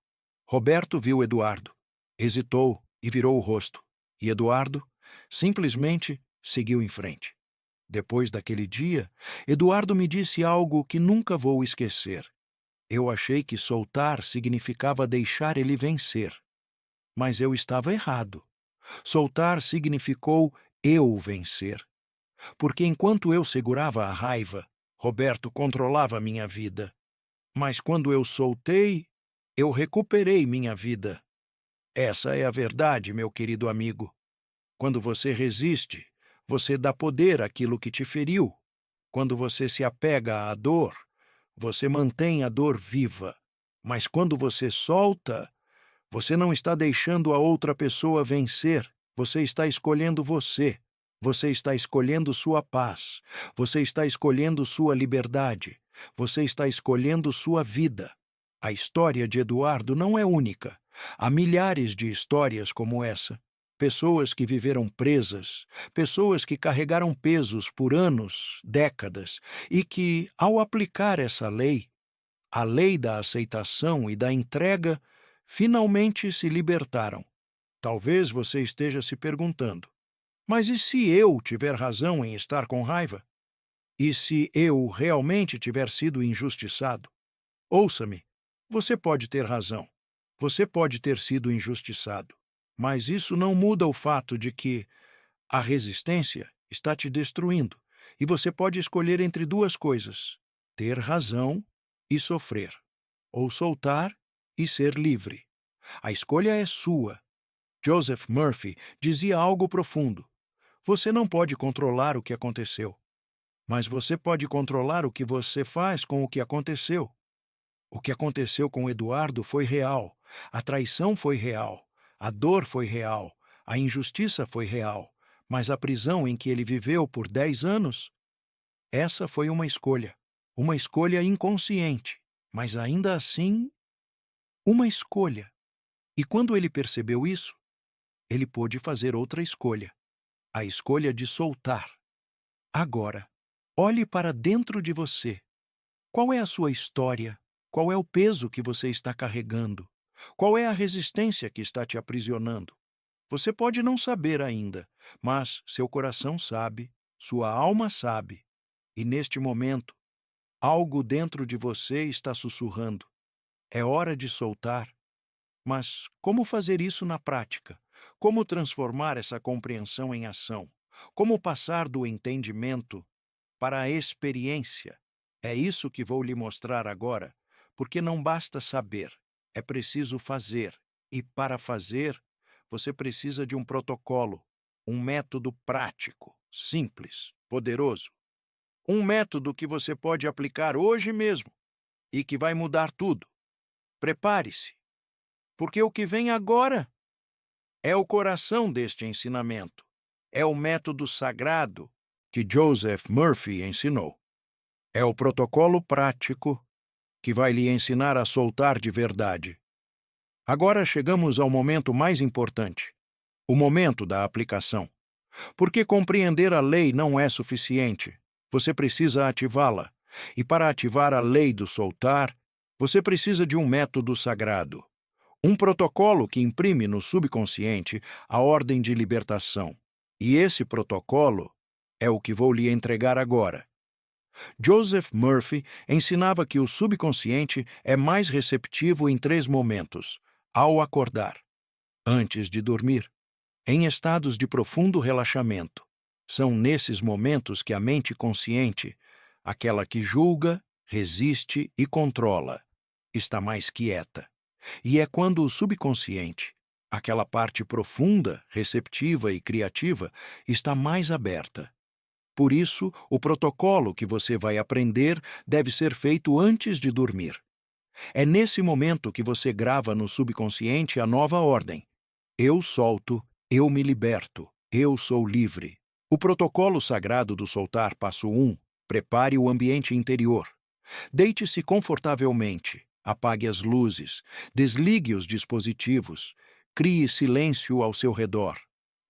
Roberto viu Eduardo, hesitou e virou o rosto. E Eduardo simplesmente seguiu em frente. Depois daquele dia, Eduardo me disse algo que nunca vou esquecer. Eu achei que soltar significava deixar ele vencer. Mas eu estava errado. Soltar significou eu vencer. Porque enquanto eu segurava a raiva, Roberto controlava minha vida. Mas quando eu soltei, eu recuperei minha vida. Essa é a verdade, meu querido amigo. Quando você resiste, você dá poder àquilo que te feriu. Quando você se apega à dor, você mantém a dor viva. Mas quando você solta, você não está deixando a outra pessoa vencer. Você está escolhendo você. Você está escolhendo sua paz. Você está escolhendo sua liberdade. Você está escolhendo sua vida. A história de Eduardo não é única. Há milhares de histórias como essa. Pessoas que viveram presas, pessoas que carregaram pesos por anos, décadas, e que, ao aplicar essa lei, a lei da aceitação e da entrega, finalmente se libertaram. Talvez você esteja se perguntando, mas e se eu tiver razão em estar com raiva? E se eu realmente tiver sido injustiçado? Ouça-me, você pode ter razão. Você pode ter sido injustiçado. Mas isso não muda o fato de que a resistência está te destruindo e você pode escolher entre duas coisas: ter razão e sofrer, ou soltar e ser livre. A escolha é sua. Joseph Murphy dizia algo profundo. Você não pode controlar o que aconteceu, mas você pode controlar o que você faz com o que aconteceu. O que aconteceu com Eduardo foi real, a traição foi real, a dor foi real, a injustiça foi real, mas a prisão em que ele viveu por 10 anos, essa foi uma escolha inconsciente, mas ainda assim, uma escolha. E quando ele percebeu isso, ele pôde fazer outra escolha, a escolha de soltar. Agora, olhe para dentro de você. Qual é a sua história? Qual é o peso que você está carregando? Qual é a resistência que está te aprisionando? Você pode não saber ainda, mas seu coração sabe, sua alma sabe. E neste momento, algo dentro de você está sussurrando. É hora de soltar. Mas como fazer isso na prática? Como transformar essa compreensão em ação? Como passar do entendimento para a experiência? É isso que vou lhe mostrar agora, porque não basta saber, é preciso fazer. E para fazer, você precisa de um protocolo, um método prático, simples, poderoso. Um método que você pode aplicar hoje mesmo e que vai mudar tudo. Prepare-se, porque o que vem agora é o coração deste ensinamento. É o método sagrado que Joseph Murphy ensinou. É o protocolo prático que vai lhe ensinar a soltar de verdade. Agora chegamos ao momento mais importante, o momento da aplicação. Porque compreender a lei não é suficiente. Você precisa ativá-la. E para ativar a lei do soltar, você precisa de um método sagrado. Um protocolo que imprime no subconsciente a ordem de libertação. E esse protocolo é o que vou lhe entregar agora. Joseph Murphy ensinava que o subconsciente é mais receptivo em 3 momentos: ao acordar, antes de dormir, em estados de profundo relaxamento. São nesses momentos que a mente consciente, aquela que julga, resiste e controla, está mais quieta. E é quando o subconsciente, aquela parte profunda, receptiva e criativa, está mais aberta. Por isso, o protocolo que você vai aprender deve ser feito antes de dormir. É nesse momento que você grava no subconsciente a nova ordem. Eu solto, eu me liberto, eu sou livre. O protocolo sagrado do soltar, passo 1. Prepare o ambiente interior. Deite-se confortavelmente, apague as luzes, desligue os dispositivos, crie silêncio ao seu redor.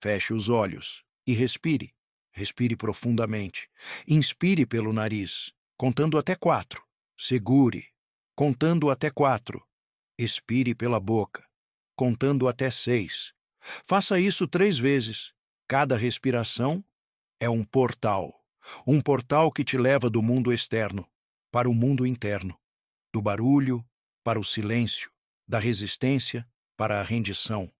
Feche os olhos e respire. Respire profundamente. Inspire pelo nariz, contando até 4. Segure, contando até 4. Expire pela boca, contando até 6. Faça isso 3 vezes. Cada respiração é um portal. Um portal que te leva do mundo externo para o mundo interno, do barulho para o silêncio, da resistência para a rendição.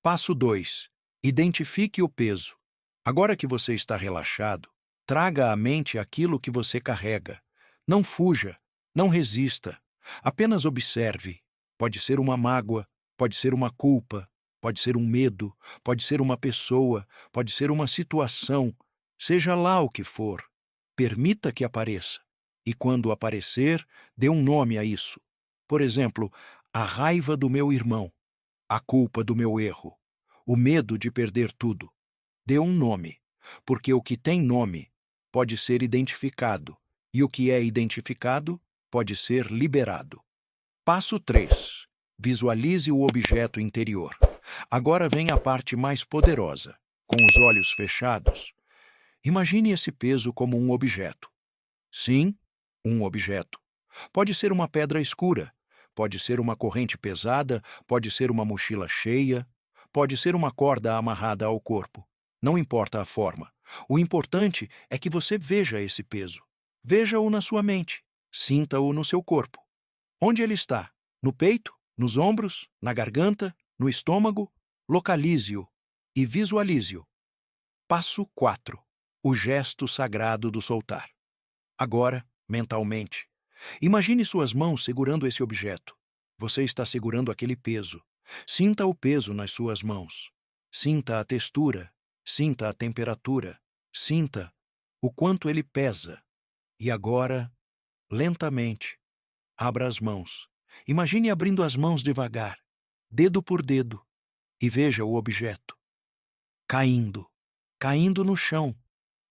Passo 2. Identifique o peso. Agora que você está relaxado, traga à mente aquilo que você carrega. Não fuja, não resista. Apenas observe. Pode ser uma mágoa, pode ser uma culpa, pode ser um medo, pode ser uma pessoa, pode ser uma situação. Seja lá o que for, permita que apareça. E quando aparecer, dê um nome a isso. Por exemplo, a raiva do meu irmão, a culpa do meu erro, o medo de perder tudo. Dê um nome, porque o que tem nome pode ser identificado, e o que é identificado pode ser liberado. Passo 3. Visualize o objeto interior. Agora vem a parte mais poderosa. Com os olhos fechados, imagine esse peso como um objeto. Sim, um objeto. Pode ser uma pedra escura, pode ser uma corrente pesada, pode ser uma mochila cheia, pode ser uma corda amarrada ao corpo. Não importa a forma. O importante é que você veja esse peso. Veja-o na sua mente. Sinta-o no seu corpo. Onde ele está? No peito? Nos ombros? Na garganta? No estômago? Localize-o e visualize-o. Passo 4. O gesto sagrado do soltar. Agora, mentalmente, imagine suas mãos segurando esse objeto. Você está segurando aquele peso. Sinta o peso nas suas mãos. Sinta a textura. Sinta a temperatura. Sinta o quanto ele pesa. E agora, lentamente, abra as mãos. Imagine abrindo as mãos devagar, dedo por dedo, e veja o objeto caindo, caindo no chão,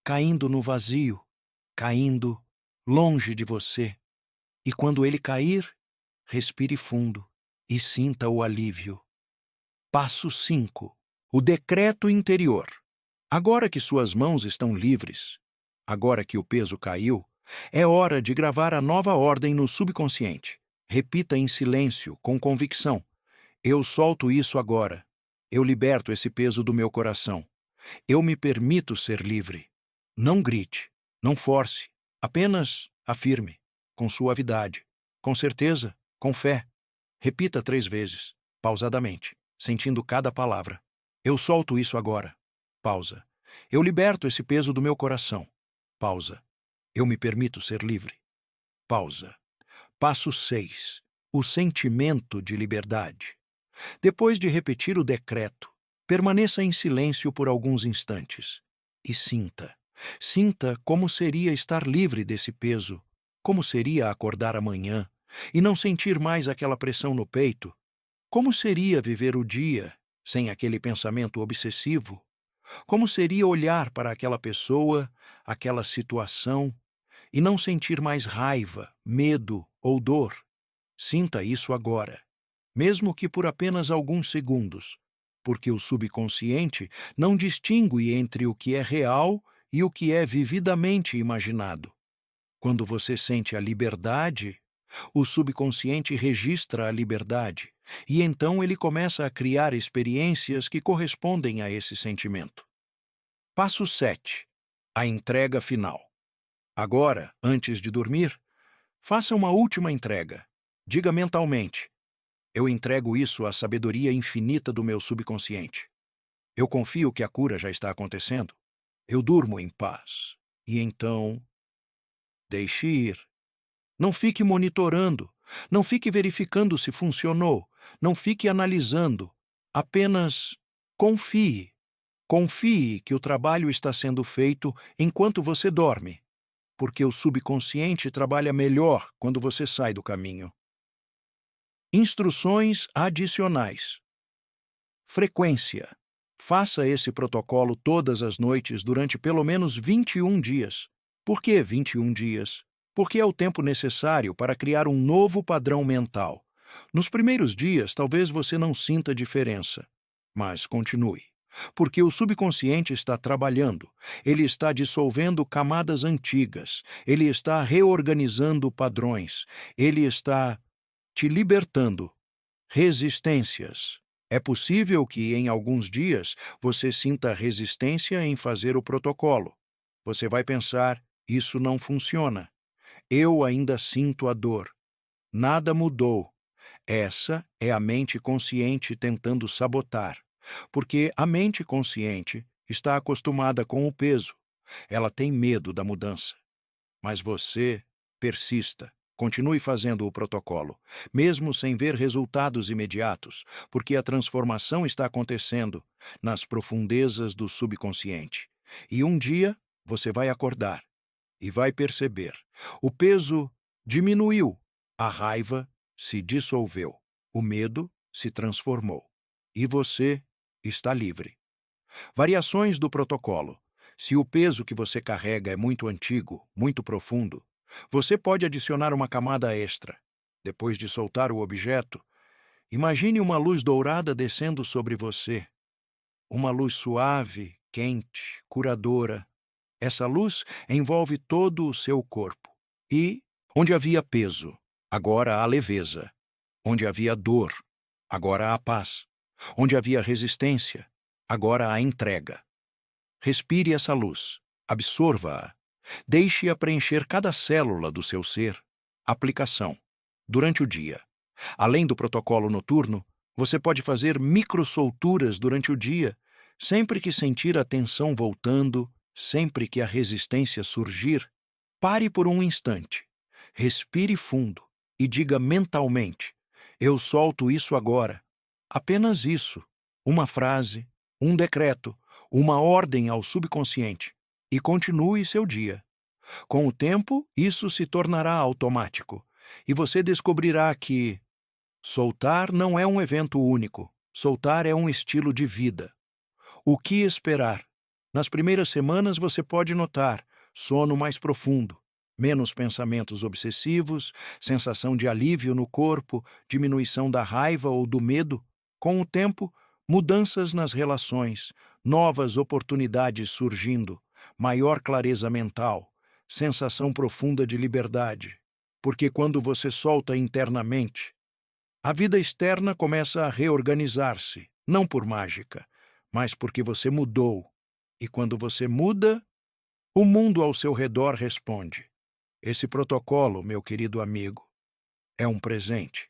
caindo no vazio, caindo longe de você. E quando ele cair, respire fundo e sinta o alívio. Passo 5. O decreto interior. Agora que suas mãos estão livres, agora que o peso caiu, é hora de gravar a nova ordem no subconsciente. Repita em silêncio, com convicção. Eu solto isso agora. Eu liberto esse peso do meu coração. Eu me permito ser livre. Não grite, não force, apenas afirme, com suavidade, com certeza, com fé. Repita 3 vezes, pausadamente, sentindo cada palavra. Eu solto isso agora. Pausa. Eu liberto esse peso do meu coração. Pausa. Eu me permito ser livre. Pausa. Passo 6. O sentimento de liberdade. Depois de repetir o decreto, permaneça em silêncio por alguns instantes e sinta. Sinta como seria estar livre desse peso, como seria acordar amanhã e não sentir mais aquela pressão no peito, como seria viver o dia sem aquele pensamento obsessivo, como seria olhar para aquela pessoa, aquela situação e não sentir mais raiva, medo ou dor. Sinta isso agora, mesmo que por apenas alguns segundos, porque o subconsciente não distingue entre o que é real e o que é vividamente imaginado. Quando você sente a liberdade, o subconsciente registra a liberdade, e então ele começa a criar experiências que correspondem a esse sentimento. Passo 7. A entrega final. Agora, antes de dormir, faça uma última entrega. Diga mentalmente: eu entrego isso à sabedoria infinita do meu subconsciente. Eu confio que a cura já está acontecendo. Eu durmo em paz. E então, deixe ir. Não fique monitorando. Não fique verificando se funcionou. Não fique analisando. Apenas confie. Confie que o trabalho está sendo feito enquanto você dorme, porque o subconsciente trabalha melhor quando você sai do caminho. Instruções adicionais. Frequência. Faça esse protocolo todas as noites durante pelo menos 21 dias. Por que 21 dias? Porque é o tempo necessário para criar um novo padrão mental. Nos primeiros dias, talvez você não sinta diferença, mas continue. Porque o subconsciente está trabalhando, ele está dissolvendo camadas antigas, ele está reorganizando padrões, ele está te libertando. Resistências. É possível que, em alguns dias, você sinta resistência em fazer o protocolo. Você vai pensar: isso não funciona. Eu ainda sinto a dor. Nada mudou. Essa é a mente consciente tentando sabotar, porque a mente consciente está acostumada com o peso. Ela tem medo da mudança. Mas você persista. Continue fazendo o protocolo, mesmo sem ver resultados imediatos, porque a transformação está acontecendo nas profundezas do subconsciente. E um dia você vai acordar e vai perceber: o peso diminuiu, a raiva se dissolveu, o medo se transformou e você está livre. Variações do protocolo. Se o peso que você carrega é muito antigo, muito profundo, você pode adicionar uma camada extra. Depois de soltar o objeto, imagine uma luz dourada descendo sobre você. Uma luz suave, quente, curadora. Essa luz envolve todo o seu corpo. E, onde havia peso, agora há leveza. Onde havia dor, agora há paz. Onde havia resistência, agora há entrega. Respire essa luz, absorva-a. Deixe-a preencher cada célula do seu ser. Aplicação. Durante o dia. Além do protocolo noturno, você pode fazer microsolturas durante o dia, sempre que sentir a tensão voltando, sempre que a resistência surgir. Pare por um instante. Respire fundo e diga mentalmente: eu solto isso agora. Apenas isso. Uma frase, um decreto, uma ordem ao subconsciente. E continue seu dia. Com o tempo, isso se tornará automático, e você descobrirá que soltar não é um evento único, soltar é um estilo de vida. O que esperar? Nas primeiras semanas você pode notar sono mais profundo, menos pensamentos obsessivos, sensação de alívio no corpo, diminuição da raiva ou do medo. Com o tempo, mudanças nas relações, novas oportunidades surgindo, maior clareza mental, sensação profunda de liberdade. Porque quando você solta internamente, a vida externa começa a reorganizar-se, não por mágica, mas porque você mudou. E quando você muda, o mundo ao seu redor responde. Esse protocolo, meu querido amigo, é um presente.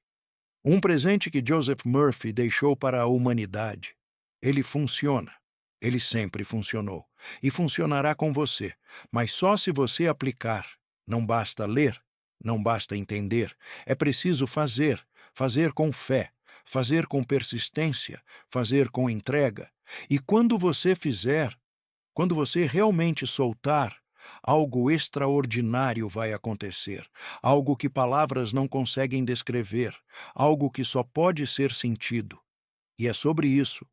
Um presente que Joseph Murphy deixou para a humanidade. Ele funciona. Ele sempre funcionou. E funcionará com você. Mas só se você aplicar. Não basta ler, não basta entender. É preciso fazer. Fazer com fé. Fazer com persistência. Fazer com entrega. E quando você fizer, quando você realmente soltar, algo extraordinário vai acontecer, algo que palavras não conseguem descrever, algo que só pode ser sentido. E é sobre isso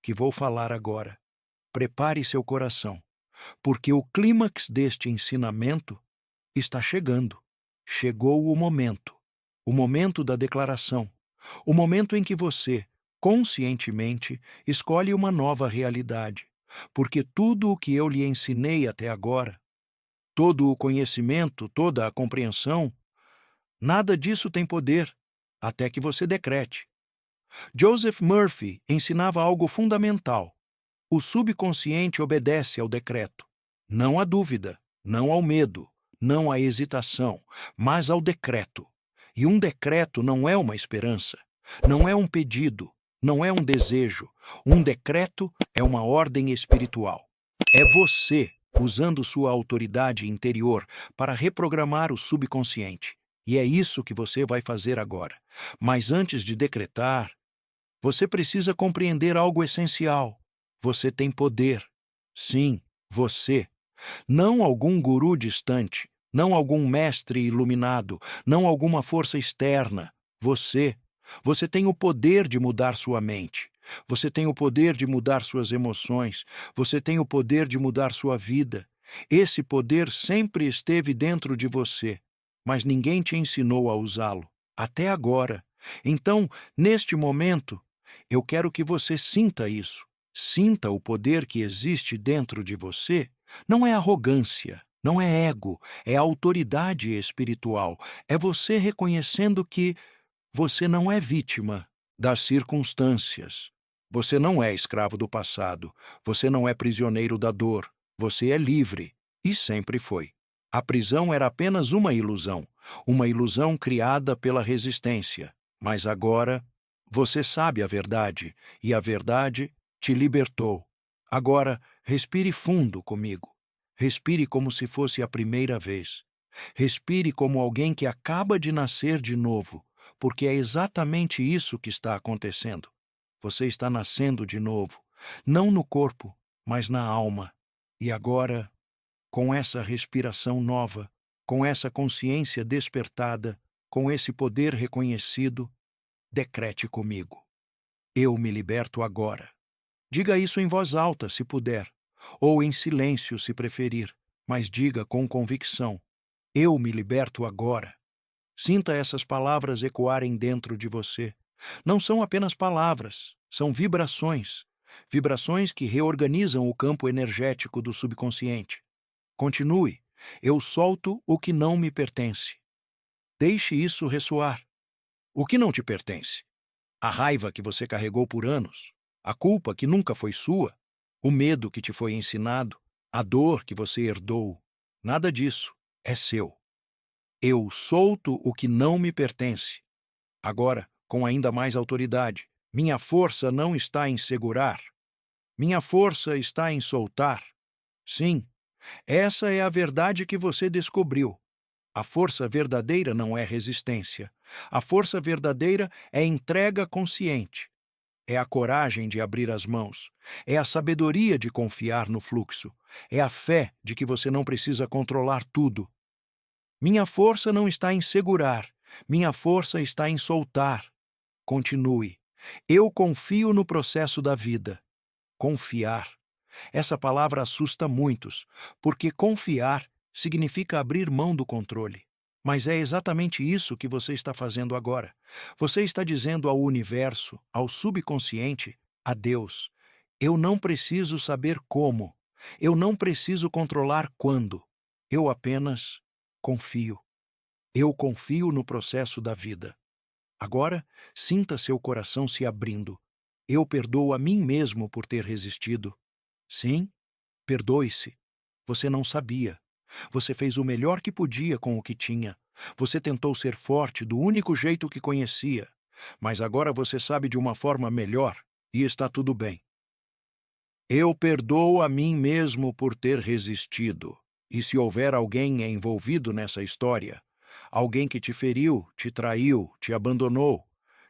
que vou falar agora. Prepare seu coração, porque o clímax deste ensinamento está chegando. Chegou o momento da declaração, o momento em que você, conscientemente, escolhe uma nova realidade, porque tudo o que eu lhe ensinei até agora, todo o conhecimento, toda a compreensão, nada disso tem poder, até que você decrete. Joseph Murphy ensinava algo fundamental. O subconsciente obedece ao decreto. Não à dúvida, não ao medo, não à hesitação, mas ao decreto. E um decreto não é uma esperança, não é um pedido, não é um desejo. Um decreto é uma ordem espiritual. É você usando sua autoridade interior para reprogramar o subconsciente. E é isso que você vai fazer agora. Mas antes de decretar, você precisa compreender algo essencial. Você tem poder. Sim, você. Não algum guru distante, não algum mestre iluminado, não alguma força externa. Você. Você tem o poder de mudar sua mente. Você tem o poder de mudar suas emoções. Você tem o poder de mudar sua vida. Esse poder sempre esteve dentro de você, mas ninguém te ensinou a usá-lo, até agora. Então, neste momento, eu quero que você sinta isso. Sinta o poder que existe dentro de você. Não é arrogância, não é ego, é autoridade espiritual. É você reconhecendo que você não é vítima das circunstâncias. Você não é escravo do passado. Você não é prisioneiro da dor. Você é livre. E sempre foi. A prisão era apenas uma ilusão criada pela resistência. Mas agora, você sabe a verdade, e a verdade te libertou. Agora, respire fundo comigo. Respire como se fosse a primeira vez. Respire como alguém que acaba de nascer de novo, porque é exatamente isso que está acontecendo. Você está nascendo de novo, não no corpo, mas na alma. E agora, com essa respiração nova, com essa consciência despertada, com esse poder reconhecido, decrete comigo: eu me liberto agora. Diga isso em voz alta, se puder, ou em silêncio, se preferir, mas diga com convicção: eu me liberto agora. Sinta essas palavras ecoarem dentro de você. Não são apenas palavras, são vibrações. Vibrações que reorganizam o campo energético do subconsciente. Continue. Eu solto o que não me pertence. Deixe isso ressoar. O que não te pertence? A raiva que você carregou por anos, a culpa que nunca foi sua, o medo que te foi ensinado, a dor que você herdou. Nada disso é seu. Eu solto o que não me pertence. Agora, com ainda mais autoridade, minha força não está em segurar. Minha força está em soltar. Sim, essa é a verdade que você descobriu. A força verdadeira não é resistência. A força verdadeira é entrega consciente. É a coragem de abrir as mãos. É a sabedoria de confiar no fluxo. É a fé de que você não precisa controlar tudo. Minha força não está em segurar. Minha força está em soltar. Continue. Eu confio no processo da vida. Confiar. Essa palavra assusta muitos, porque confiar significa abrir mão do controle. Mas é exatamente isso que você está fazendo agora. Você está dizendo ao universo, ao subconsciente, a Deus: eu não preciso saber como. Eu não preciso controlar quando. Eu apenas confio. Eu confio no processo da vida. Agora, sinta seu coração se abrindo. Eu perdoo a mim mesmo por ter resistido. Sim, perdoe-se. Você não sabia. Você fez o melhor que podia com o que tinha. Você tentou ser forte do único jeito que conhecia. Mas agora você sabe de uma forma melhor e está tudo bem. Eu perdoo a mim mesmo por ter resistido. E se houver alguém envolvido nessa história, alguém que te feriu, te traiu, te abandonou,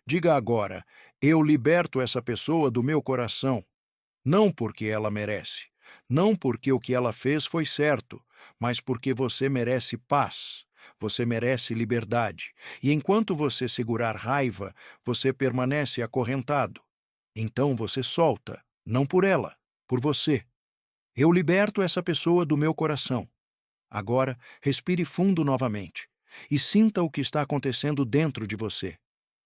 diga agora: eu liberto essa pessoa do meu coração. Não porque ela merece, não porque o que ela fez foi certo, mas porque você merece paz, você merece liberdade. E enquanto você segurar raiva, você permanece acorrentado. Então você solta, não por ela, por você. Eu liberto essa pessoa do meu coração. Agora, respire fundo novamente e sinta o que está acontecendo dentro de você.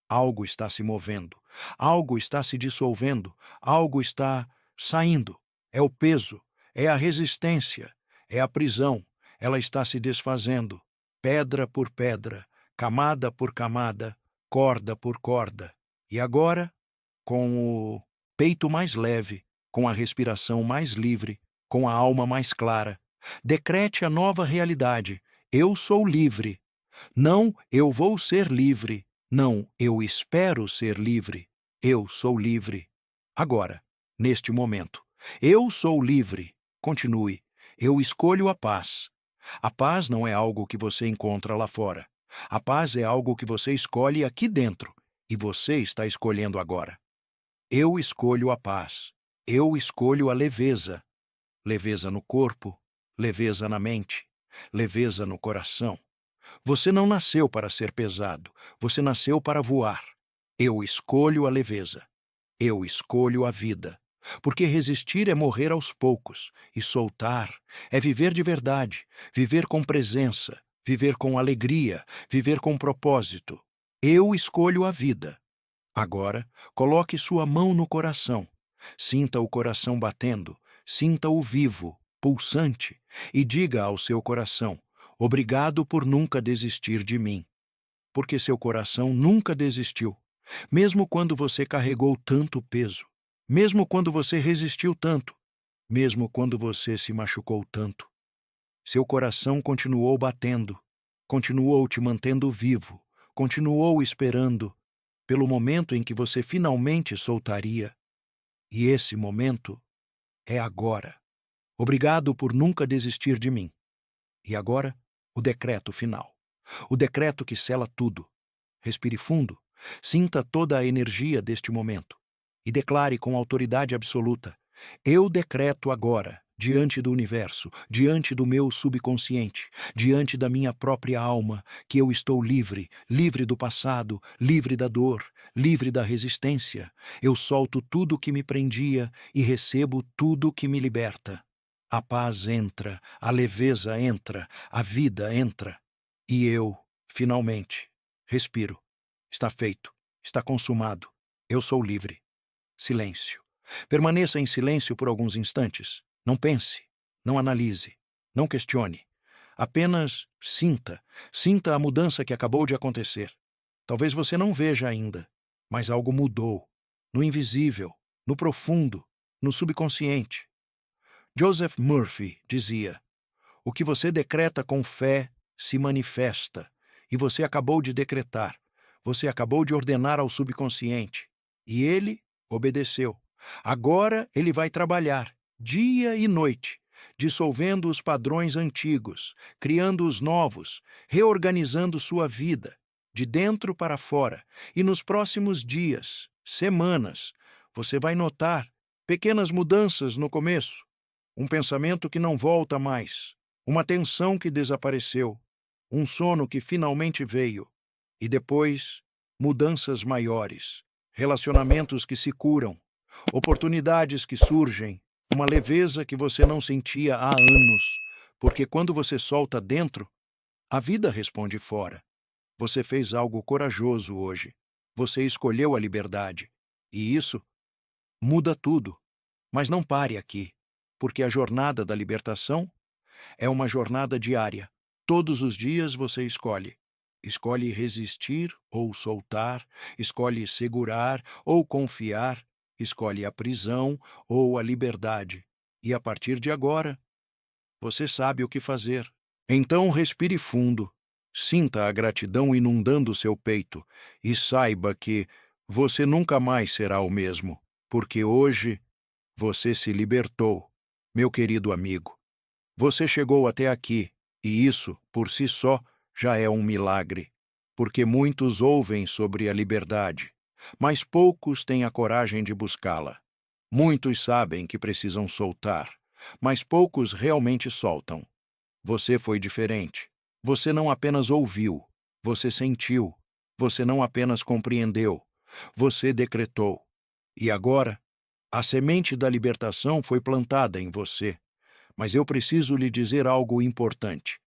Algo está se movendo, algo está se dissolvendo, algo está saindo. É o peso, é a resistência, é a prisão. Ela está se desfazendo, pedra por pedra, camada por camada, corda por corda. E agora, com o peito mais leve, com a respiração mais livre, com a alma mais clara, decrete a nova realidade. eu sou livre. Não, eu vou ser livre. Não, eu espero ser livre. Eu sou livre. Agora, neste momento, eu sou livre. Continue. Eu escolho a paz. A paz não é algo que você encontra lá fora. A paz é algo que você escolhe aqui dentro. E você está escolhendo agora. Eu escolho a paz. Eu escolho a leveza. Leveza no corpo, leveza na mente, leveza no coração. Você não nasceu para ser pesado, você nasceu para voar. Eu escolho a leveza. Eu escolho a vida. Porque resistir é morrer aos poucos, e soltar é viver de verdade, viver com presença, viver com alegria, viver com propósito. Eu escolho a vida. Agora, coloque sua mão no coração. Sinta o coração batendo, sinta-o vivo, pulsante, e diga ao seu coração: obrigado por nunca desistir de mim. Porque seu coração nunca desistiu, mesmo quando você carregou tanto peso, mesmo quando você resistiu tanto, mesmo quando você se machucou tanto. Seu coração continuou batendo, continuou te mantendo vivo, continuou esperando pelo momento em que você finalmente soltaria. E esse momento é agora. Obrigado por nunca desistir de mim. E agora, o decreto final. O decreto que sela tudo. Respire fundo, sinta toda a energia deste momento e declare com autoridade absoluta: eu decreto agora, diante do universo, diante do meu subconsciente, diante da minha própria alma, que eu estou livre, livre do passado, livre da dor, livre da resistência. Eu solto tudo que me prendia e recebo tudo que me liberta. A paz entra, a leveza entra, a vida entra. E eu, finalmente, respiro. Está feito, está consumado. Eu sou livre. Silêncio. Permaneça em silêncio por alguns instantes. Não pense, não analise, não questione. Apenas sinta, sinta a mudança que acabou de acontecer. Talvez você não veja ainda, mas algo mudou. No invisível, no profundo, no subconsciente. Joseph Murphy dizia: o que você decreta com fé se manifesta. E você acabou de decretar. Você acabou de ordenar ao subconsciente. E ele obedeceu. Agora ele vai trabalhar, dia e noite, dissolvendo os padrões antigos, criando os novos, reorganizando sua vida, de dentro para fora. E nos próximos dias, semanas, você vai notar pequenas mudanças no começo. Um pensamento que não volta mais, uma tensão que desapareceu, um sono que finalmente veio, e depois, mudanças maiores, relacionamentos que se curam, oportunidades que surgem, uma leveza que você não sentia há anos, porque quando você solta dentro, a vida responde fora. Você fez algo corajoso hoje, você escolheu a liberdade, e isso muda tudo. Mas não pare aqui, porque a jornada da libertação é uma jornada diária. Todos os dias você escolhe. Escolhe resistir ou soltar, escolhe segurar ou confiar, escolhe a prisão ou a liberdade. E a partir de agora, você sabe o que fazer. Então respire fundo, sinta a gratidão inundando seu peito e saiba que você nunca mais será o mesmo, porque hoje você se libertou, meu querido amigo. Você chegou até aqui, e isso, por si só, já é um milagre, porque muitos ouvem sobre a liberdade, mas poucos têm a coragem de buscá-la. Muitos sabem que precisam soltar, mas poucos realmente soltam. Você foi diferente. Você não apenas ouviu, você sentiu. Você não apenas compreendeu, você decretou. E agora, a semente da libertação foi plantada em você. Mas eu preciso lhe dizer algo importante.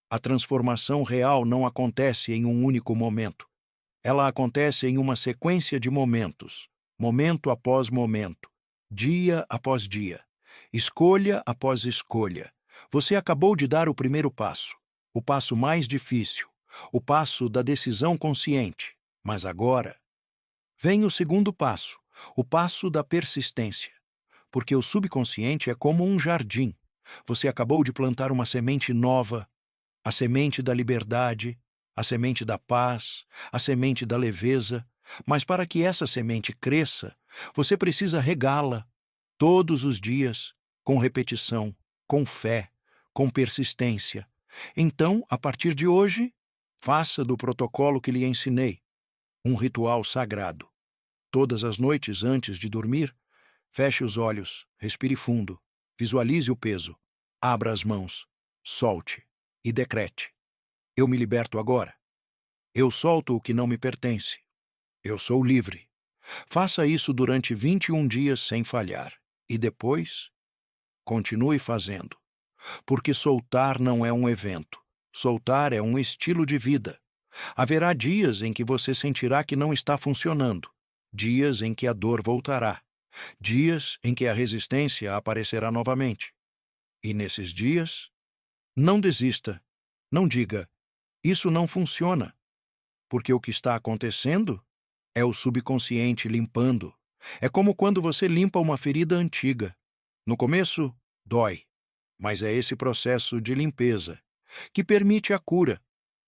A transformação real não acontece em um único momento. Ela acontece em uma sequência de momentos, momento após momento, dia após dia, escolha após escolha. Você acabou de dar o primeiro passo, o passo mais difícil, o passo da decisão consciente. Mas agora vem o segundo passo, o passo da persistência. Porque o subconsciente é como um jardim. Você acabou de plantar uma semente nova, a semente da liberdade, a semente da paz, a semente da leveza. Mas para que essa semente cresça, você precisa regá-la todos os dias, com repetição, com fé, com persistência. Então, a partir de hoje, faça do protocolo que lhe ensinei um ritual sagrado. Todas as noites antes de dormir, feche os olhos, respire fundo, visualize o peso, abra as mãos, solte e decrete: eu me liberto agora. Eu solto o que não me pertence. Eu sou livre. Faça isso durante 21 dias sem falhar. E depois, continue fazendo. Porque soltar não é um evento. Soltar é um estilo de vida. Haverá dias em que você sentirá que não está funcionando. Dias em que a dor voltará. Dias em que a resistência aparecerá novamente. E nesses dias, não desista. Não diga: isso não funciona. Porque o que está acontecendo é o subconsciente limpando. É como quando você limpa uma ferida antiga. No começo, dói, mas é esse processo de limpeza que permite a cura.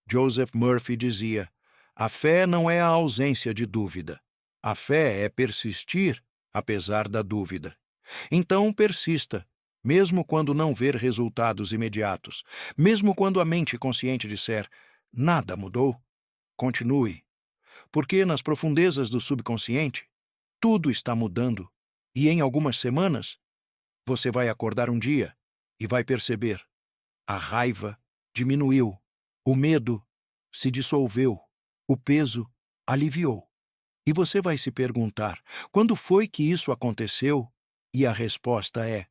Joseph Murphy dizia: a fé não é a ausência de dúvida. A fé é persistir apesar da dúvida. Então, persista, mesmo quando não ver resultados imediatos, mesmo quando a mente consciente disser: nada mudou. Continue, porque nas profundezas do subconsciente, tudo está mudando. E em algumas semanas, você vai acordar um dia e vai perceber: a raiva diminuiu, o medo se dissolveu, o peso aliviou. E você vai se perguntar: quando foi que isso aconteceu? E a resposta é: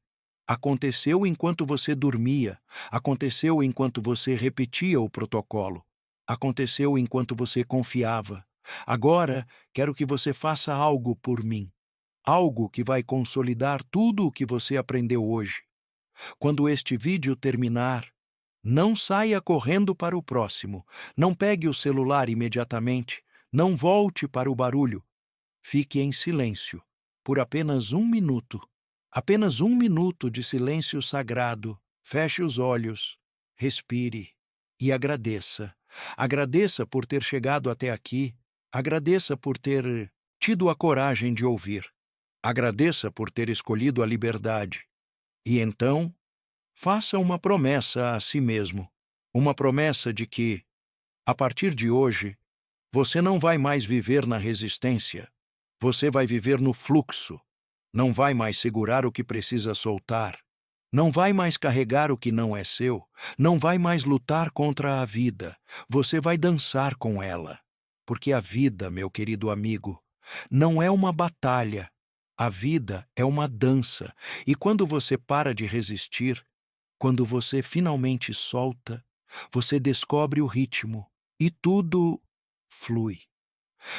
aconteceu enquanto você dormia, aconteceu enquanto você repetia o protocolo, aconteceu enquanto você confiava. Agora, quero que você faça algo por mim, algo que vai consolidar tudo o que você aprendeu hoje. Quando este vídeo terminar, não saia correndo para o próximo, não pegue o celular imediatamente, não volte para o barulho. Fique em silêncio por apenas 1 minuto. Apenas 1 minuto de silêncio sagrado. Feche os olhos, respire e agradeça. Agradeça por ter chegado até aqui. Agradeça por ter tido a coragem de ouvir. Agradeça por ter escolhido a liberdade. E então, faça uma promessa a si mesmo. Uma promessa de que, a partir de hoje, você não vai mais viver na resistência. Você vai viver no fluxo. Não vai mais segurar o que precisa soltar. Não vai mais carregar o que não é seu. Não vai mais lutar contra a vida. Você vai dançar com ela. Porque a vida, meu querido amigo, não é uma batalha. A vida é uma dança. E quando você para de resistir, quando você finalmente solta, você descobre o ritmo e tudo flui.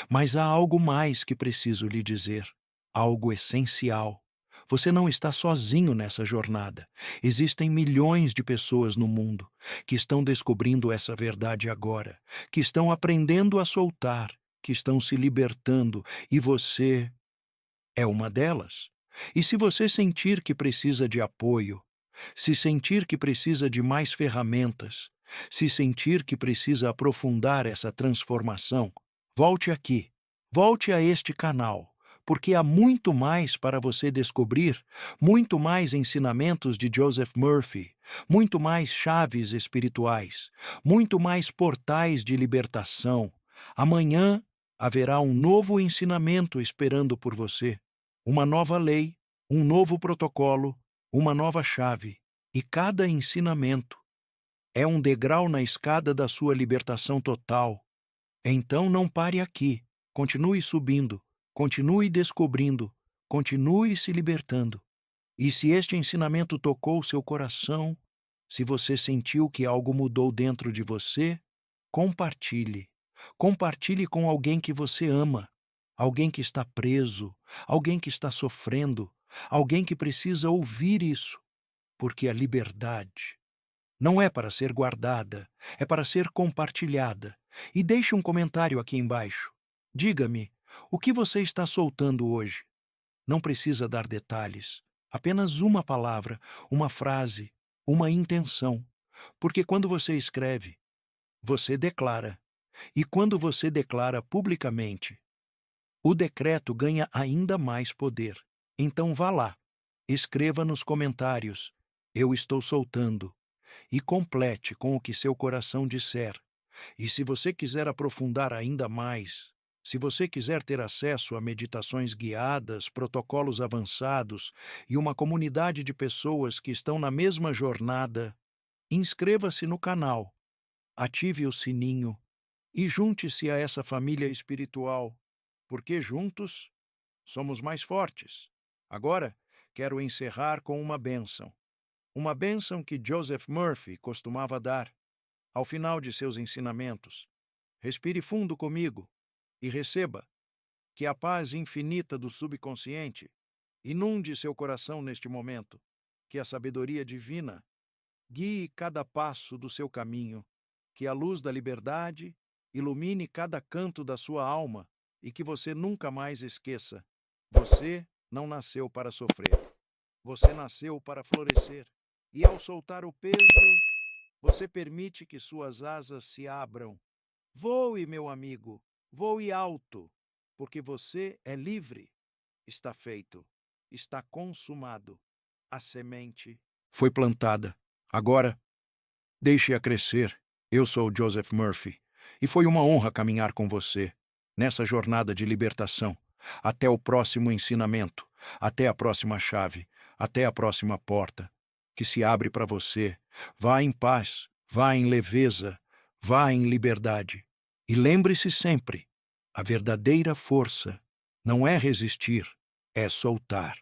Mas há algo mais que preciso lhe dizer, algo essencial. Você não está sozinho nessa jornada. Existem milhões de pessoas no mundo que estão descobrindo essa verdade agora, que estão aprendendo a soltar, que estão se libertando, e você é uma delas. E se você sentir que precisa de apoio, se sentir que precisa de mais ferramentas, se sentir que precisa aprofundar essa transformação, volte aqui, volte a este canal, porque há muito mais para você descobrir, muito mais ensinamentos de Joseph Murphy, muito mais chaves espirituais, muito mais portais de libertação. Amanhã haverá um novo ensinamento esperando por você, uma nova lei, um novo protocolo, uma nova chave, e cada ensinamento é um degrau na escada da sua libertação total. Então não pare aqui, continue subindo, continue descobrindo, continue se libertando. E se este ensinamento tocou seu coração, se você sentiu que algo mudou dentro de você, compartilhe. Compartilhe com alguém que você ama, alguém que está preso, alguém que está sofrendo, alguém que precisa ouvir isso, porque a liberdade não é para ser guardada, é para ser compartilhada. E deixe um comentário aqui embaixo. Diga-me, o que você está soltando hoje? Não precisa dar detalhes, apenas uma palavra, uma frase, uma intenção. Porque quando você escreve, você declara. E quando você declara publicamente, o decreto ganha ainda mais poder. Então vá lá, escreva nos comentários: Eu estou soltando, e complete com o que seu coração disser. E se você quiser aprofundar ainda mais, se você quiser ter acesso a meditações guiadas, protocolos avançados e uma comunidade de pessoas que estão na mesma jornada, inscreva-se no canal, ative o sininho e junte-se a essa família espiritual, porque juntos somos mais fortes. Agora, quero encerrar com uma bênção. Uma bênção que Joseph Murphy costumava dar ao final de seus ensinamentos. Respire fundo comigo e receba que a paz infinita do subconsciente inunde seu coração neste momento, que a sabedoria divina guie cada passo do seu caminho, que a luz da liberdade ilumine cada canto da sua alma e que você nunca mais esqueça: você não nasceu para sofrer, você nasceu para florescer. E ao soltar o peso, você permite que suas asas se abram. Voe, meu amigo, voe alto, porque você é livre. Está feito, está consumado. A semente foi plantada. Agora, deixe-a crescer. Eu sou Joseph Murphy e foi uma honra caminhar com você nessa jornada de libertação. Até o próximo ensinamento, até a próxima chave, até a próxima porta que se abre para você. Vá em paz, vá em leveza, vá em liberdade. E lembre-se sempre, a verdadeira força não é resistir, é soltar.